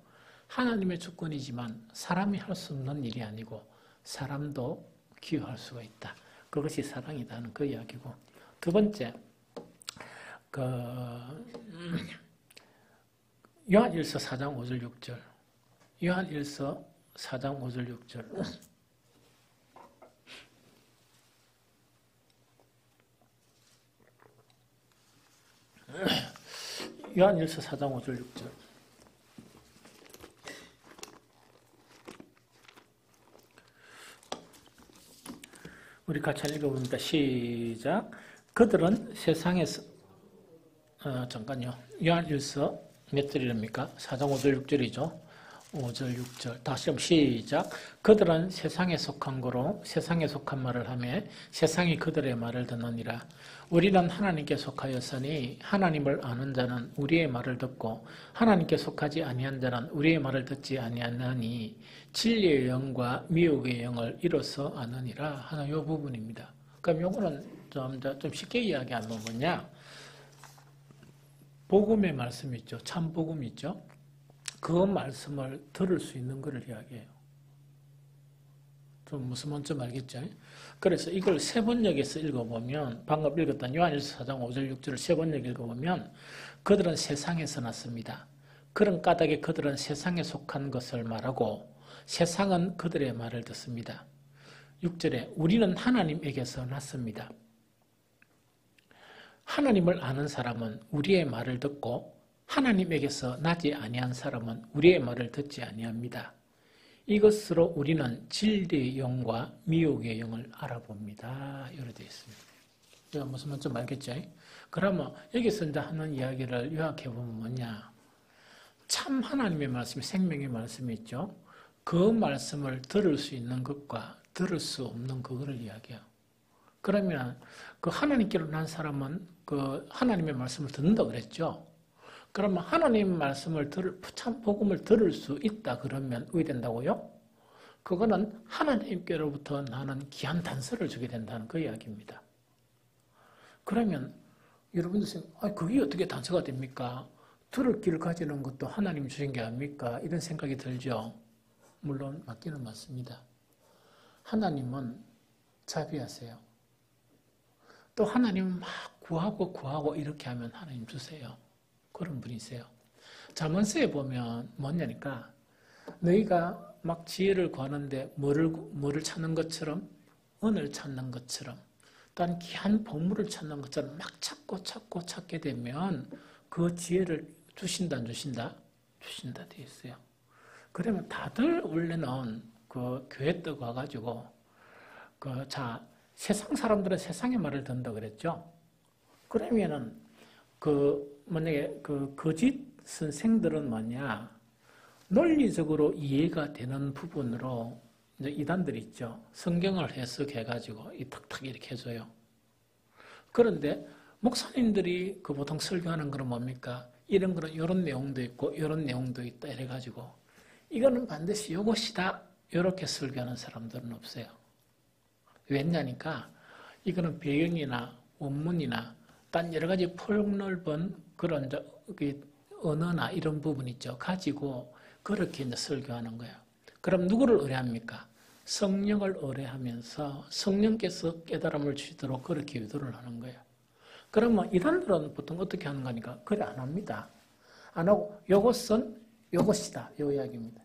하나님의 주권이지만 사람이 할 수 없는 일이 아니고 사람도 기여할 수가 있다. 그것이 사랑이다는 그 이야기고. 두 번째, 요한일서 4장 5절 6절. 요한일서 4장 5절 6절. 요한일서 4장 5절 6절. 우리 같이 읽어봅니다. 시작. 그들은 세상에서 잠깐요. 요한일서 몇 절입니까? 4장 5절 6절이죠. 5절 6절 다시 한번 시작. 그들은 세상에 속한 거로 세상에 속한 말을 하며 세상이 그들의 말을 듣느니라. 우리는 하나님께 속하였으니 하나님을 아는 자는 우리의 말을 듣고 하나님께 속하지 아니한 자는 우리의 말을 듣지 아니하나니 진리의 영과 미혹의 영을 이로써 아느니라 하는 이 부분입니다. 그럼 요거는 좀 쉽게 이야기하면 뭐냐? 복음의 말씀 있죠. 참 복음 있죠. 그 말씀을 들을 수 있는 것을 이야기해요. 좀 무슨 말인지 알겠죠? 그래서 이걸 세번역에서 읽어보면 방금 읽었던 요한일서 4장 5절 6절을 세번역 읽어보면 그들은 세상에서 났습니다. 그런 까닭에 그들은 세상에 속한 것을 말하고 세상은 그들의 말을 듣습니다. 6절에 우리는 하나님에게서 났습니다. 하나님을 아는 사람은 우리의 말을 듣고 하나님에게서 나지 아니한 사람은 우리의 말을 듣지 아니합니다. 이것으로 우리는 진리의 영과 미혹의 영을 알아봅니다. 이렇게 되어 있습니다. 이거 무슨 말인지 좀 알겠죠? 그러면 여기서 이제 하는 이야기를 요약해보면 뭐냐? 참 하나님의 말씀이 생명의 말씀이 있죠. 그 말씀을 들을 수 있는 것과 들을 수 없는 그거를 이야기해요. 그러면 그 하나님께로 난 사람은 그 하나님의 말씀을 듣는다 그랬죠. 그러면 하나님 말씀을 참 복음을 들을 수 있다 그러면 어떻게 된다고요? 그거는 하나님께로부터 나는 귀한 단서를 주게 된다는 그 이야기입니다. 그러면 여러분들 생각, 그게 어떻게 단서가 됩니까? 들을 길을 가지는 것도 하나님 주신 게 아닙니까? 이런 생각이 들죠. 물론 맞기는 맞습니다. 하나님은 자비하세요. 또 하나님은 막 구하고 이렇게 하면 하나님 주세요. 그런 분이세요. 잠언서에 보면 뭐냐니까 너희가 막 지혜를 구하는데 뭐를 찾는 것처럼 은을 찾는 것처럼 또한 귀한 보물을 찾는 것처럼 막 찾게 되면 그 지혜를 주신다 안 주신다? 주신다 돼 있어요. 그러면 다들 원래는 그 교회 떡 와가지고 세상 사람들은 세상의 말을 듣는다 그랬죠. 그러면은 만약에 거짓 선생들은 뭐냐? 논리적으로 이해가 되는 부분으로 이제 이단들이 있죠. 성경을 해석해가지고 탁탁 이렇게 해줘요. 그런데 목사님들이 보통 설교하는 건 뭡니까? 이런 거는 이런 내용도 있고 이런 내용도 있다 이래가지고 이거는 반드시 이것이다 이렇게 설교하는 사람들은 없어요. 왜냐니까 이거는 배경이나 원문이나 딴 여러 가지 폭넓은 그런 언어나 이런 부분 있죠. 가지고 그렇게 이제 설교하는 거예요. 그럼 누구를 의뢰합니까? 성령을 의뢰하면서 성령께서 깨달음을 주시도록 그렇게 유도를 하는 거예요. 그러면 이단들은 보통 어떻게 하는 거니까 그래 안 합니다. 안 하고 요것은 요것이다 요 이야기입니다.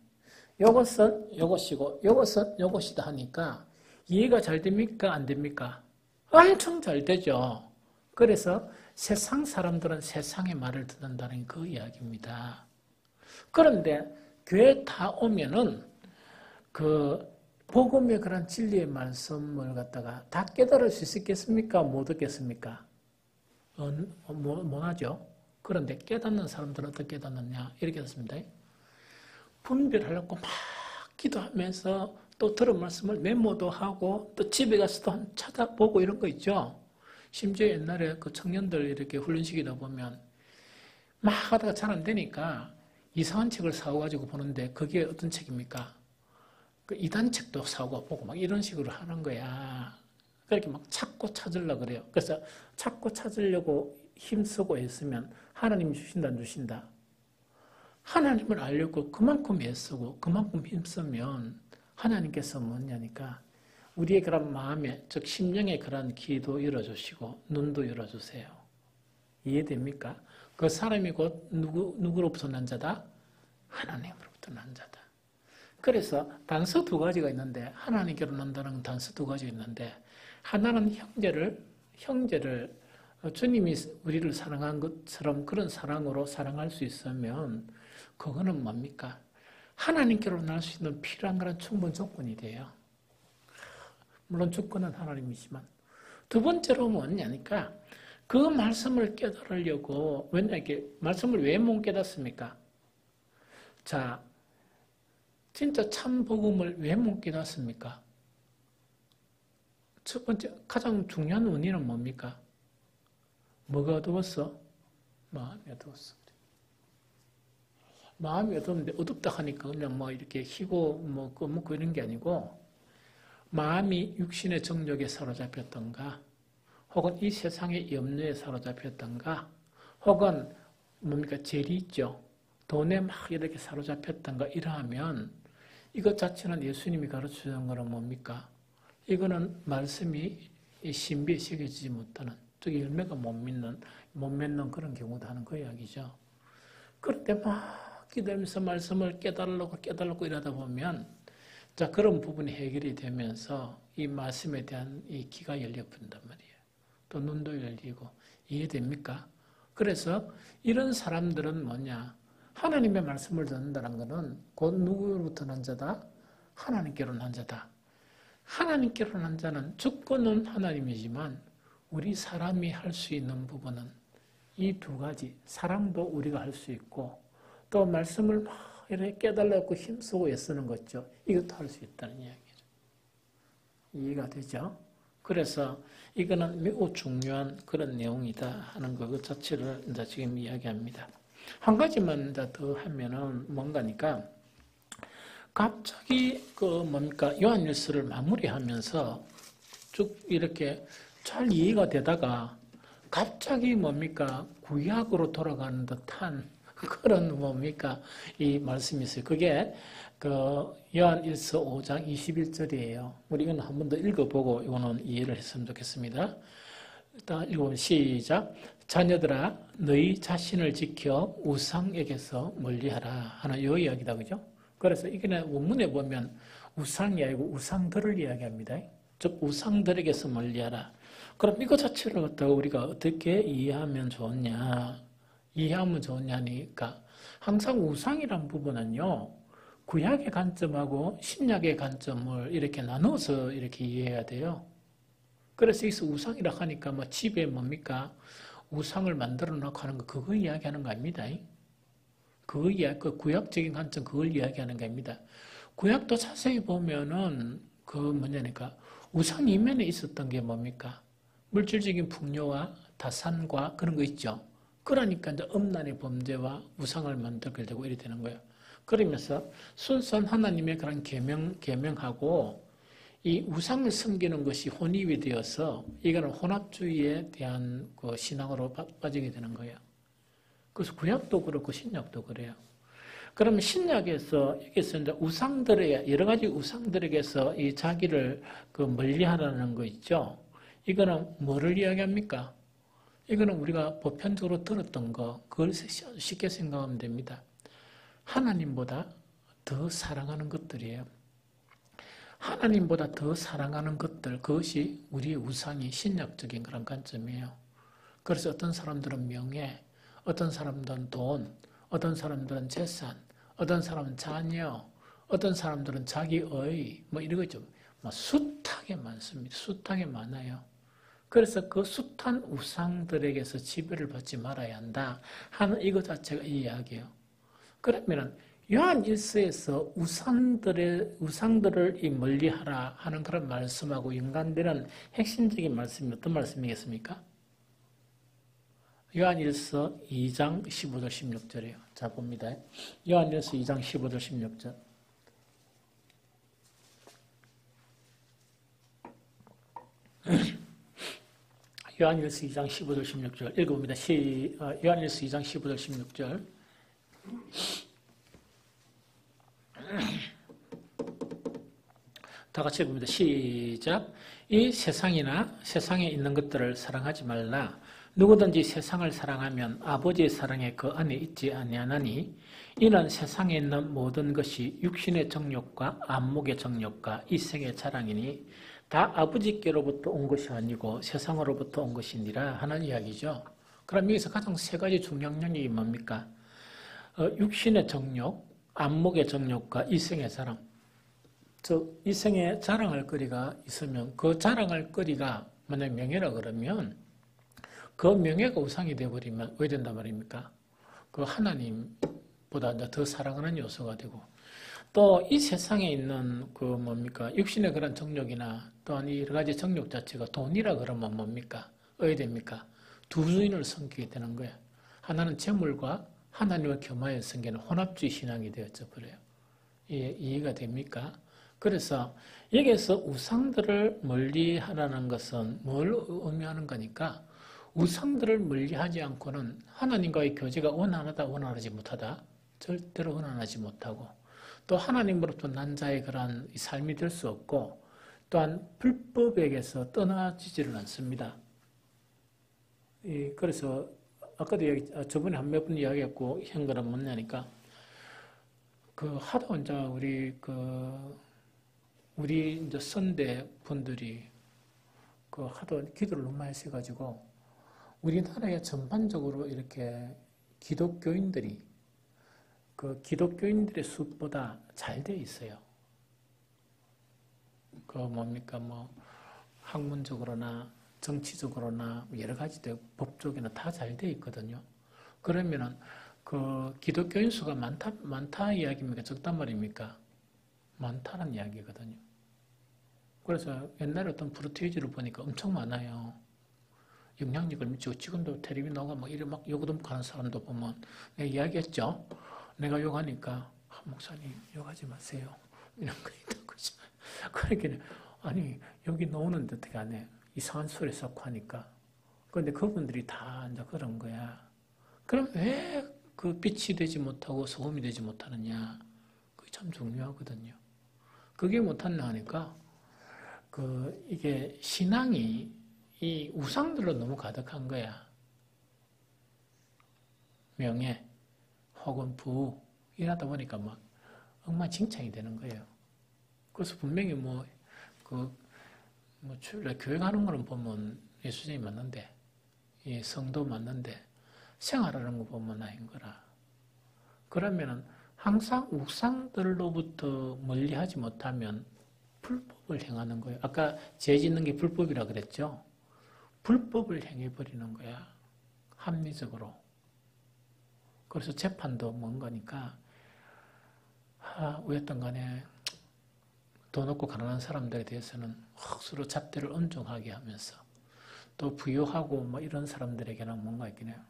요것은 요것이고 요것은 요것이다 하니까 이해가 잘 됩니까? 안 됩니까? 엄청 잘 되죠. 그래서 세상 사람들은 세상의 말을 듣는다는 그 이야기입니다. 그런데 교회 다 오면은 복음의 그런 진리의 말씀을 갖다가 다 깨달을 수 있겠습니까? 못 얻겠습니까? 못하죠. 그런데 깨닫는 사람들은 어떻게 깨닫느냐? 이렇게 했습니다. 분별하려고 막 기도하면서 또 들은 말씀을 메모도 하고 또 집에 가서도 찾아보고 이런 거 있죠. 심지어 옛날에 그 청년들 이렇게 훈련시키다 보면 막 하다가 잘 안 되니까 이상한 책을 사와가지고 보는데 그게 어떤 책입니까? 그 이단 책도 사고 보고 막 이런 식으로 하는 거야. 그렇게 막 찾고 찾으려고 그래요. 그래서 찾고 찾으려고 힘쓰고 했으면 하나님이 주신다 안 주신다? 하나님을 알려고 그만큼 애쓰고 그만큼 힘쓰면 하나님께서 뭐냐니까 우리의 그런 마음에 즉 심령의 그런 귀도 열어주시고 눈도 열어주세요. 이해됩니까? 그 사람이 곧 누구로부터 난 자다? 하나님으로부터 난 자다. 그래서 단서 두 가지가 있는데 하나님께로 난다는 단서 두 가지가 있는데 하나는 형제를 주님이 우리를 사랑한 것처럼 그런 사랑으로 사랑할 수 있으면 그거는 뭡니까? 하나님께로 날 수 있는 필요한 그런 충분 조건이 돼요. 물론 주권은 하나님이지만 두 번째로 뭐냐니까 그 말씀을 깨달으려고 왜냐 이게 말씀을 왜 못 깨닫습니까? 자, 진짜 참 복음을 왜 못 깨닫습니까? 첫 번째 가장 중요한 원인은 뭡니까? 뭐가 어두웠어? 마음이 어두웠어. 마음이 어두운데 어둡다 하니까 그냥 뭐 이렇게 희고 뭐 꺼먹고 이런 게 아니고 마음이 육신의 정욕에 사로잡혔던가 혹은 이 세상의 염려에 사로잡혔던가 혹은 뭡니까 재리 있죠. 돈에 막 이렇게 사로잡혔던가 이러하면 이것 자체는 예수님이 가르쳐주는 거는 뭡니까? 이거는 말씀이 신비에 새겨지지 못하는 즉 열매가 못 맺는 그런 경우도 하는 그 이야기죠. 그런데 막 기도하면서 말씀을 깨달으려고 이러다 보면 자 그런 부분이 해결이 되면서 이 말씀에 대한 이 귀가 열려버린단 말이에요. 또 눈도 열리고 이해됩니까? 그래서 이런 사람들은 뭐냐? 하나님의 말씀을 듣는다는 것은 곧 누구로부터 난 자다? 하나님께로 난 자다. 하나님께로 난 자는 주권은 하나님이지만 우리 사람이 할 수 있는 부분은 이 두 가지, 사랑도 우리가 할 수 있고 또 말씀을 막 이렇게 깨달라고 힘쓰고 애쓰는 거죠. 이것도 할 수 있다는 이야기죠. 이해가 되죠? 그래서 이거는 매우 중요한 그런 내용이다 하는 것 자체를 이제 지금 이야기합니다. 한 가지만 이제 더 하면은 뭔가니까 갑자기 요한일서를 마무리하면서 쭉 이렇게 잘 이해가 되다가 갑자기 구약으로 돌아가는 듯한 그런 이 말씀이 있어요. 그게 요한일서 5장 21절이에요. 우리 이건 한 번 더 읽어보고 이거는 이해를 했으면 좋겠습니다. 일단 읽어보면 시작. 자녀들아 너희 자신을 지켜 우상에게서 멀리하라 하는 이 이야기다. 그죠? 그래서 이게 원문에 보면 우상이 아니고 우상들을 이야기합니다. 즉 우상들에게서 멀리하라. 그럼 이거 자체를 갖다가 우리가 어떻게 이해하면 좋냐니까 항상 우상이란 부분은요. 구약의 관점하고 신약의 관점을 이렇게 나눠서 이렇게 이해해야 돼요. 그래서 여기서 우상이라 하니까 집에 우상을 만들어 놓고 하는 거 그거 이야기하는 거 아닙니다. 그 구약적인 관점 그걸 이야기하는 겁니다. 구약도 자세히 보면은 우상 이면에 있었던 게 물질적인 풍요와 다산과 그런 거 있죠. 그러니까 이제 음란의 범죄와 우상을 만들게 되고 이래 되는 거예요. 그러면서 순수한 하나님의 그런 계명하고 이 우상을 섬기는 것이 혼입이 되어서 이거는 혼합주의에 대한 신앙으로 빠지게 되는 거예요. 그래서 구약도 그렇고 신약도 그래요. 그러면 신약에서 여기서 이제 여러 가지 우상들에게서 이 자기를 멀리하라는 거 있죠. 이거는 뭐를 이야기합니까? 이거는 우리가 보편적으로 들었던 거, 그걸 쉽게 생각하면 됩니다. 하나님보다 더 사랑하는 것들이에요. 하나님보다 더 사랑하는 것들, 그것이 우리의 우상이 신약적인 그런 관점이에요. 그래서 어떤 사람들은 명예, 어떤 사람들은 돈, 어떤 사람들은 재산, 어떤 사람은 자녀, 어떤 사람들은 자기의, 이런 거죠. 숱하게 많습니다. 숱하게 많아요. 그래서 그 숱한 우상들에게서 지배를 받지 말아야 한다 하는 이것 자체가 이 이야기예요. 그러면은 요한일서에서 우상들을 멀리하라 하는 그런 말씀하고 연관되는 핵심적인 말씀이 어떤 말씀이겠습니까? 요한일서 2장 15절 16절이에요. 자 봅니다. 요한일서 2장 15절 16절. 요한일서 2장 15절 16절 읽어봅니다. 요한일서 2장 15절 16절. 다 같이 읽습니다. 시작. 이 세상이나 세상에 있는 것들을 사랑하지 말라. 누구든지 세상을 사랑하면 아버지의 사랑에 그 안에 있지 아니하나니 이는 세상에 있는 모든 것이 육신의 정욕과 안목의 정욕과 이생의 자랑이니 다 아버지께로부터 온 것이 아니고 세상으로부터 온 것이니라 하는 이야기죠. 그럼 여기서 가장 세 가지 중요한 영역이 뭡니까? 육신의 정욕, 안목의 정욕과 이생의 자랑. 즉 이생에 자랑할 거리가 있으면 그 자랑할 거리가 만약 명예라 그러면 그 명예가 우상이 되어버리면 왜 된단 말입니까? 그 하나님보다 더 사랑하는 요소가 되고 또 이 세상에 있는 육신의 그런 정욕이나 또한 이 여러 가지 정욕 자체가 돈이라 그러면 뭡니까? 어디 됩니까? 두 주인을 섬기게 되는 거예요. 하나는 재물과 하나님을 겸하여 섬기는 혼합주의 신앙이 되어져 버려요. 이해가 됩니까? 그래서 여기에서 우상들을 멀리하라는 것은 뭘 의미하는 거니까 우상들을 멀리하지 않고는 하나님과의 교제가 원활하지 못하다. 절대로 원활하지 못하고 또 하나님으로부터 난 자의 그런 삶이 될 수 없고 또한 불법에게서 떠나지지를 않습니다. 그래서 아까도 저번에 한 몇 번 이야기했고 한 거는 뭐냐니까 하도 이제 우리 이제 선대 분들이 하도 기도를 너무 많이 해가지고 우리나라에 전반적으로 이렇게 기독교인들이 그 기독교인들의 수보다 잘 돼 있어요. 그 뭡니까 뭐 학문적으로나 정치적으로나 여러 가지 법적으로나 다 잘 돼 있거든요. 그러면은 그 기독교인 수가 많다 이야기입니까? 적단 말입니까? 많다는 이야기거든요. 그래서 옛날에 어떤 프로테이지를 보니까 엄청 많아요. 영향력을 미치고 지금도 텔레비 나가 막 이래 막 욕얻어먹고 하는 사람도 보면 내가 이야기했죠. 내가 욕하니까 목사님 욕하지 마세요. 이런 거 있다고. 그러니까 아니 여기 나오는데 어떻게 안 해? 이상한 소리 쌓고 하니까. 그런데 그분들이 다 이제 그런 거야. 그럼 왜 그 빛이 되지 못하고 소금이 되지 못하느냐? 그게 참 중요하거든요. 그게 못하냐 하니까 이게 신앙이 이 우상들로 너무 가득한 거야. 명예 혹은 부 이러다 보니까 막 엉망진창이 되는 거예요. 그래서 분명히 교회 가는 거는 보면 예수님이 맞는데, 이 성도 맞는데, 생활하는 거 보면 아닌 거라. 그러면은 항상 우상들로부터 멀리 하지 못하면 불법을 행하는 거예요. 아까 죄 짓는 게 불법이라 그랬죠? 불법을 행해버리는 거야. 합리적으로. 그래서 재판도 먼 거니까, 어쨌든 간에 돈 없고 가난한 사람들에 대해서는 서로 잣대를 엄중하게 하면서 또 부유하고 뭐 이런 사람들에게는 뭔가 있긴 해요.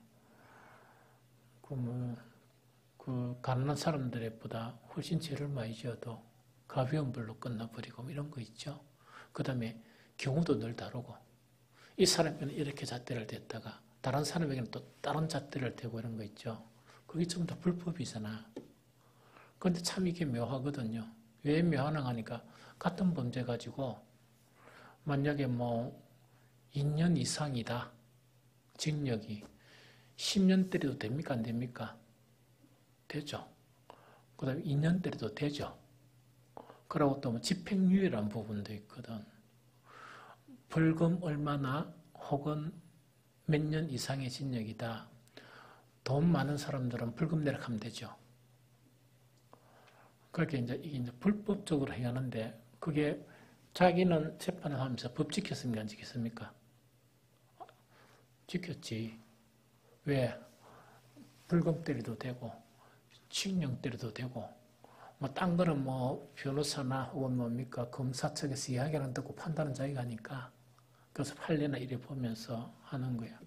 그 가난한 사람들보다 훨씬 죄를 많이 지어도 가벼운 벌로 끝나버리고 뭐 이런 거 있죠. 그 다음에 경우도 늘 다르고 이 사람에게는 이렇게 잣대를 댔다가 다른 사람에게는 또 다른 잣대를 대고 이런 거 있죠. 그게 전부 다 불법이잖아. 그런데 참 이게 묘하거든요. 왜 묘하나 하니까 같은 범죄 가지고 만약에 2년 이상이다. 징역이 10년 때려도 됩니까? 안 됩니까? 되죠. 그 다음에 2년 때려도 되죠. 그리고 또 집행유예라는 부분도 있거든. 벌금 얼마나 혹은 몇 년 이상의 징역이다. 돈 많은 사람들은 벌금 내락하면 되죠. 그렇게 이게 불법적으로 행하는데 그게 자기는 재판을 하면서 법 지켰습니까? 안 지켰습니까? 지켰지. 왜? 벌금 때려도 되고, 징역 때려도 되고, 딴 거는 변호사나 혹은 검사 측에서 이야기를 듣고 판단은 자기가 하니까, 그래서 판례나 이래 보면서 하는 거야.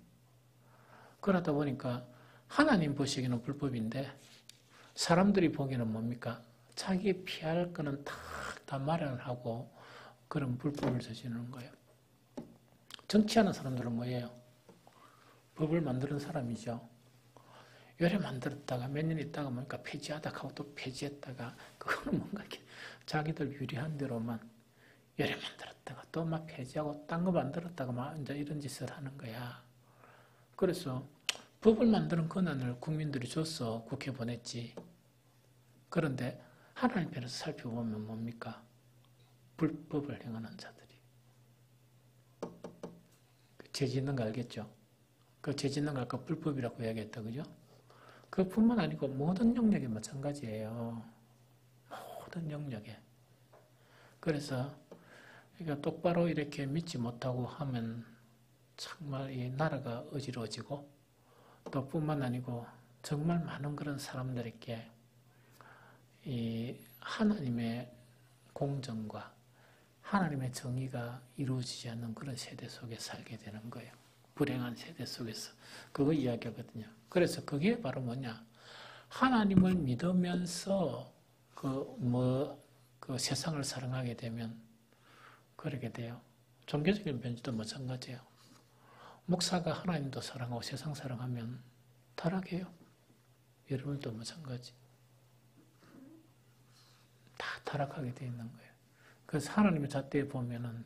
그러다 보니까 하나님 보시기에는 불법인데, 사람들이 보기에는 뭡니까? 자기 피할 거는 다 마련을 하고, 그런 불법을 저지르는 거예요. 정치하는 사람들은 뭐예요? 법을 만드는 사람이죠. 요래 만들었다가 몇 년 있다가 뭔가 폐지하다 하고 또 폐지했다가 그거는 뭔가 이렇게 자기들 유리한 대로만 요래 만들었다가 또 막 폐지하고 딴 거 만들었다가 막 이제 이런 짓을 하는 거야. 그래서 법을 만드는 권한을 국민들이 줬어. 국회 보냈지. 그런데 하나님 편에서 살펴보면 뭡니까? 불법을 행하는 자들이. 죄 짓는 거 알겠죠? 그 죄 짓는 거 아까 불법이라고 이야기했다. 그죠? 그뿐만 아니고 모든 영역에 마찬가지예요. 모든 영역에. 그래서 그러니까 똑바로 이렇게 믿지 못하고 하면 정말 이 나라가 어지러워지고 또 뿐만 아니고 정말 많은 그런 사람들에게 이 하나님의 공정과 하나님의 정의가 이루어지지 않는 그런 세대 속에 살게 되는 거예요. 불행한 세대 속에서. 그거 이야기하거든요. 그래서 그게 바로 뭐냐. 하나님을 믿으면서 그 세상을 사랑하게 되면 그러게 돼요. 종교적인 변주도 마찬가지예요. 목사가 하나님도 사랑하고 세상 사랑하면 타락해요. 여러분도 마찬가지. 다 타락하게 돼 있는 거예요. 그래서 하나님의 잣대에 보면은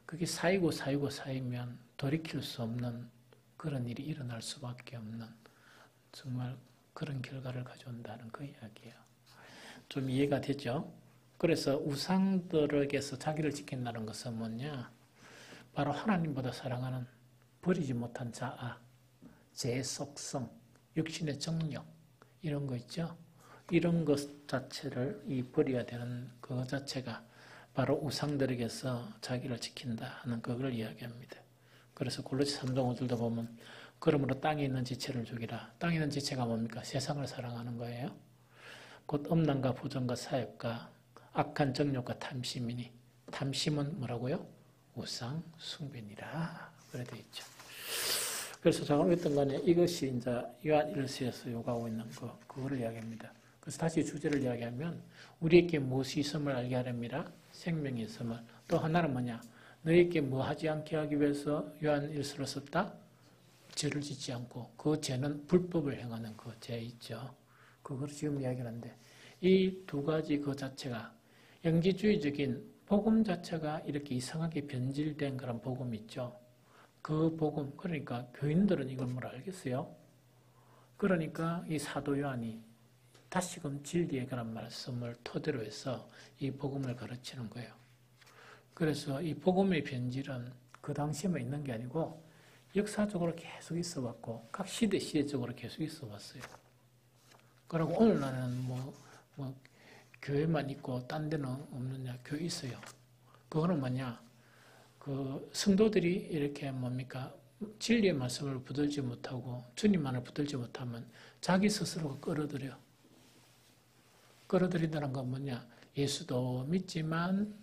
그게 쌓이면 돌이킬 수 없는 그런 일이 일어날 수밖에 없는 정말 그런 결과를 가져온다는 그 이야기예요. 좀 이해가 되죠? 그래서 우상들에게서 자기를 지킨다는 것은 뭐냐? 바로 하나님보다 사랑하는 버리지 못한 자아, 제 속성, 육신의 정력 이런 거 있죠. 이런 것 자체를 버려야 되는 그 자체가 바로 우상들에게서 자기를 지킨다 하는 그걸 이야기합니다. 그래서 골로새 3장 5절도 보면 그러므로 땅에 있는 지체를 죽이라. 땅에 있는 지체가 뭡니까? 세상을 사랑하는 거예요. 곧 음란과 부정과 사욕과 악한 정욕과 탐심이니 탐심은 뭐라고요? 우상 숭배니라. 그래 되어 있죠. 그래서 제가 어떤 간에 이것이 이제 요한 1서에서 요구하고 있는 그거를 이야기합니다. 그래서 다시 주제를 이야기하면 우리에게 무엇이 있음을 알게 하렵니다. 생명이 있음을. 또 하나는 뭐냐? 너희에게 뭐 하지 않게 하기 위해서 요한 1서를 썼다? 죄를 짓지 않고 그 죄는 불법을 행하는 그 죄 있죠. 그걸 지금 이야기하는데 이 두 가지 그 자체가 영지주의적인 복음 자체가 이렇게 이상하게 변질된 그런 복음 있죠. 그 복음, 그러니까 교인들은 이걸 뭘 알겠어요? 그러니까 이 사도 요한이 다시금 진리의 그런 말씀을 토대로 해서 이 복음을 가르치는 거예요. 그래서 이 복음의 변질은 그 당시에만 있는 게 아니고 역사적으로 계속 있어 왔고 각 시대적으로 계속 있어 왔어요. 그리고 오늘날은 뭐 교회만 있고 딴 데는 없느냐? 교회 있어요. 그거는 뭐냐? 그 성도들이 이렇게 뭡니까? 진리의 말씀을 붙들지 못하고 주님만을 붙들지 못하면 자기 스스로가 끌어들여. 끌어들인다는 건 뭐냐? 예수도 믿지만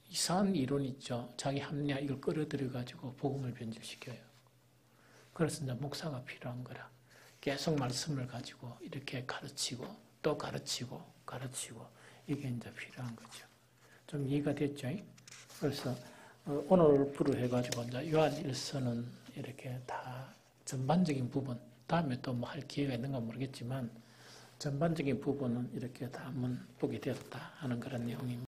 이상한 이론 있죠. 자기 합리화 이걸 끌어들여가지고 복음을 변질시켜요. 그래서 이제 목사가 필요한 거라. 계속 말씀을 가지고 이렇게 가르치고 또 가르치고 이게 이제 필요한 거죠. 좀 이해가 됐죠? 그래서 오늘부로 해가지고 이제 요한 1서는 이렇게 다 전반적인 부분, 다음에 또 뭐 할 기회가 있는가 모르겠지만 전반적인 부분은 이렇게 다 한번 보게 되었다 하는 그런 내용입니다.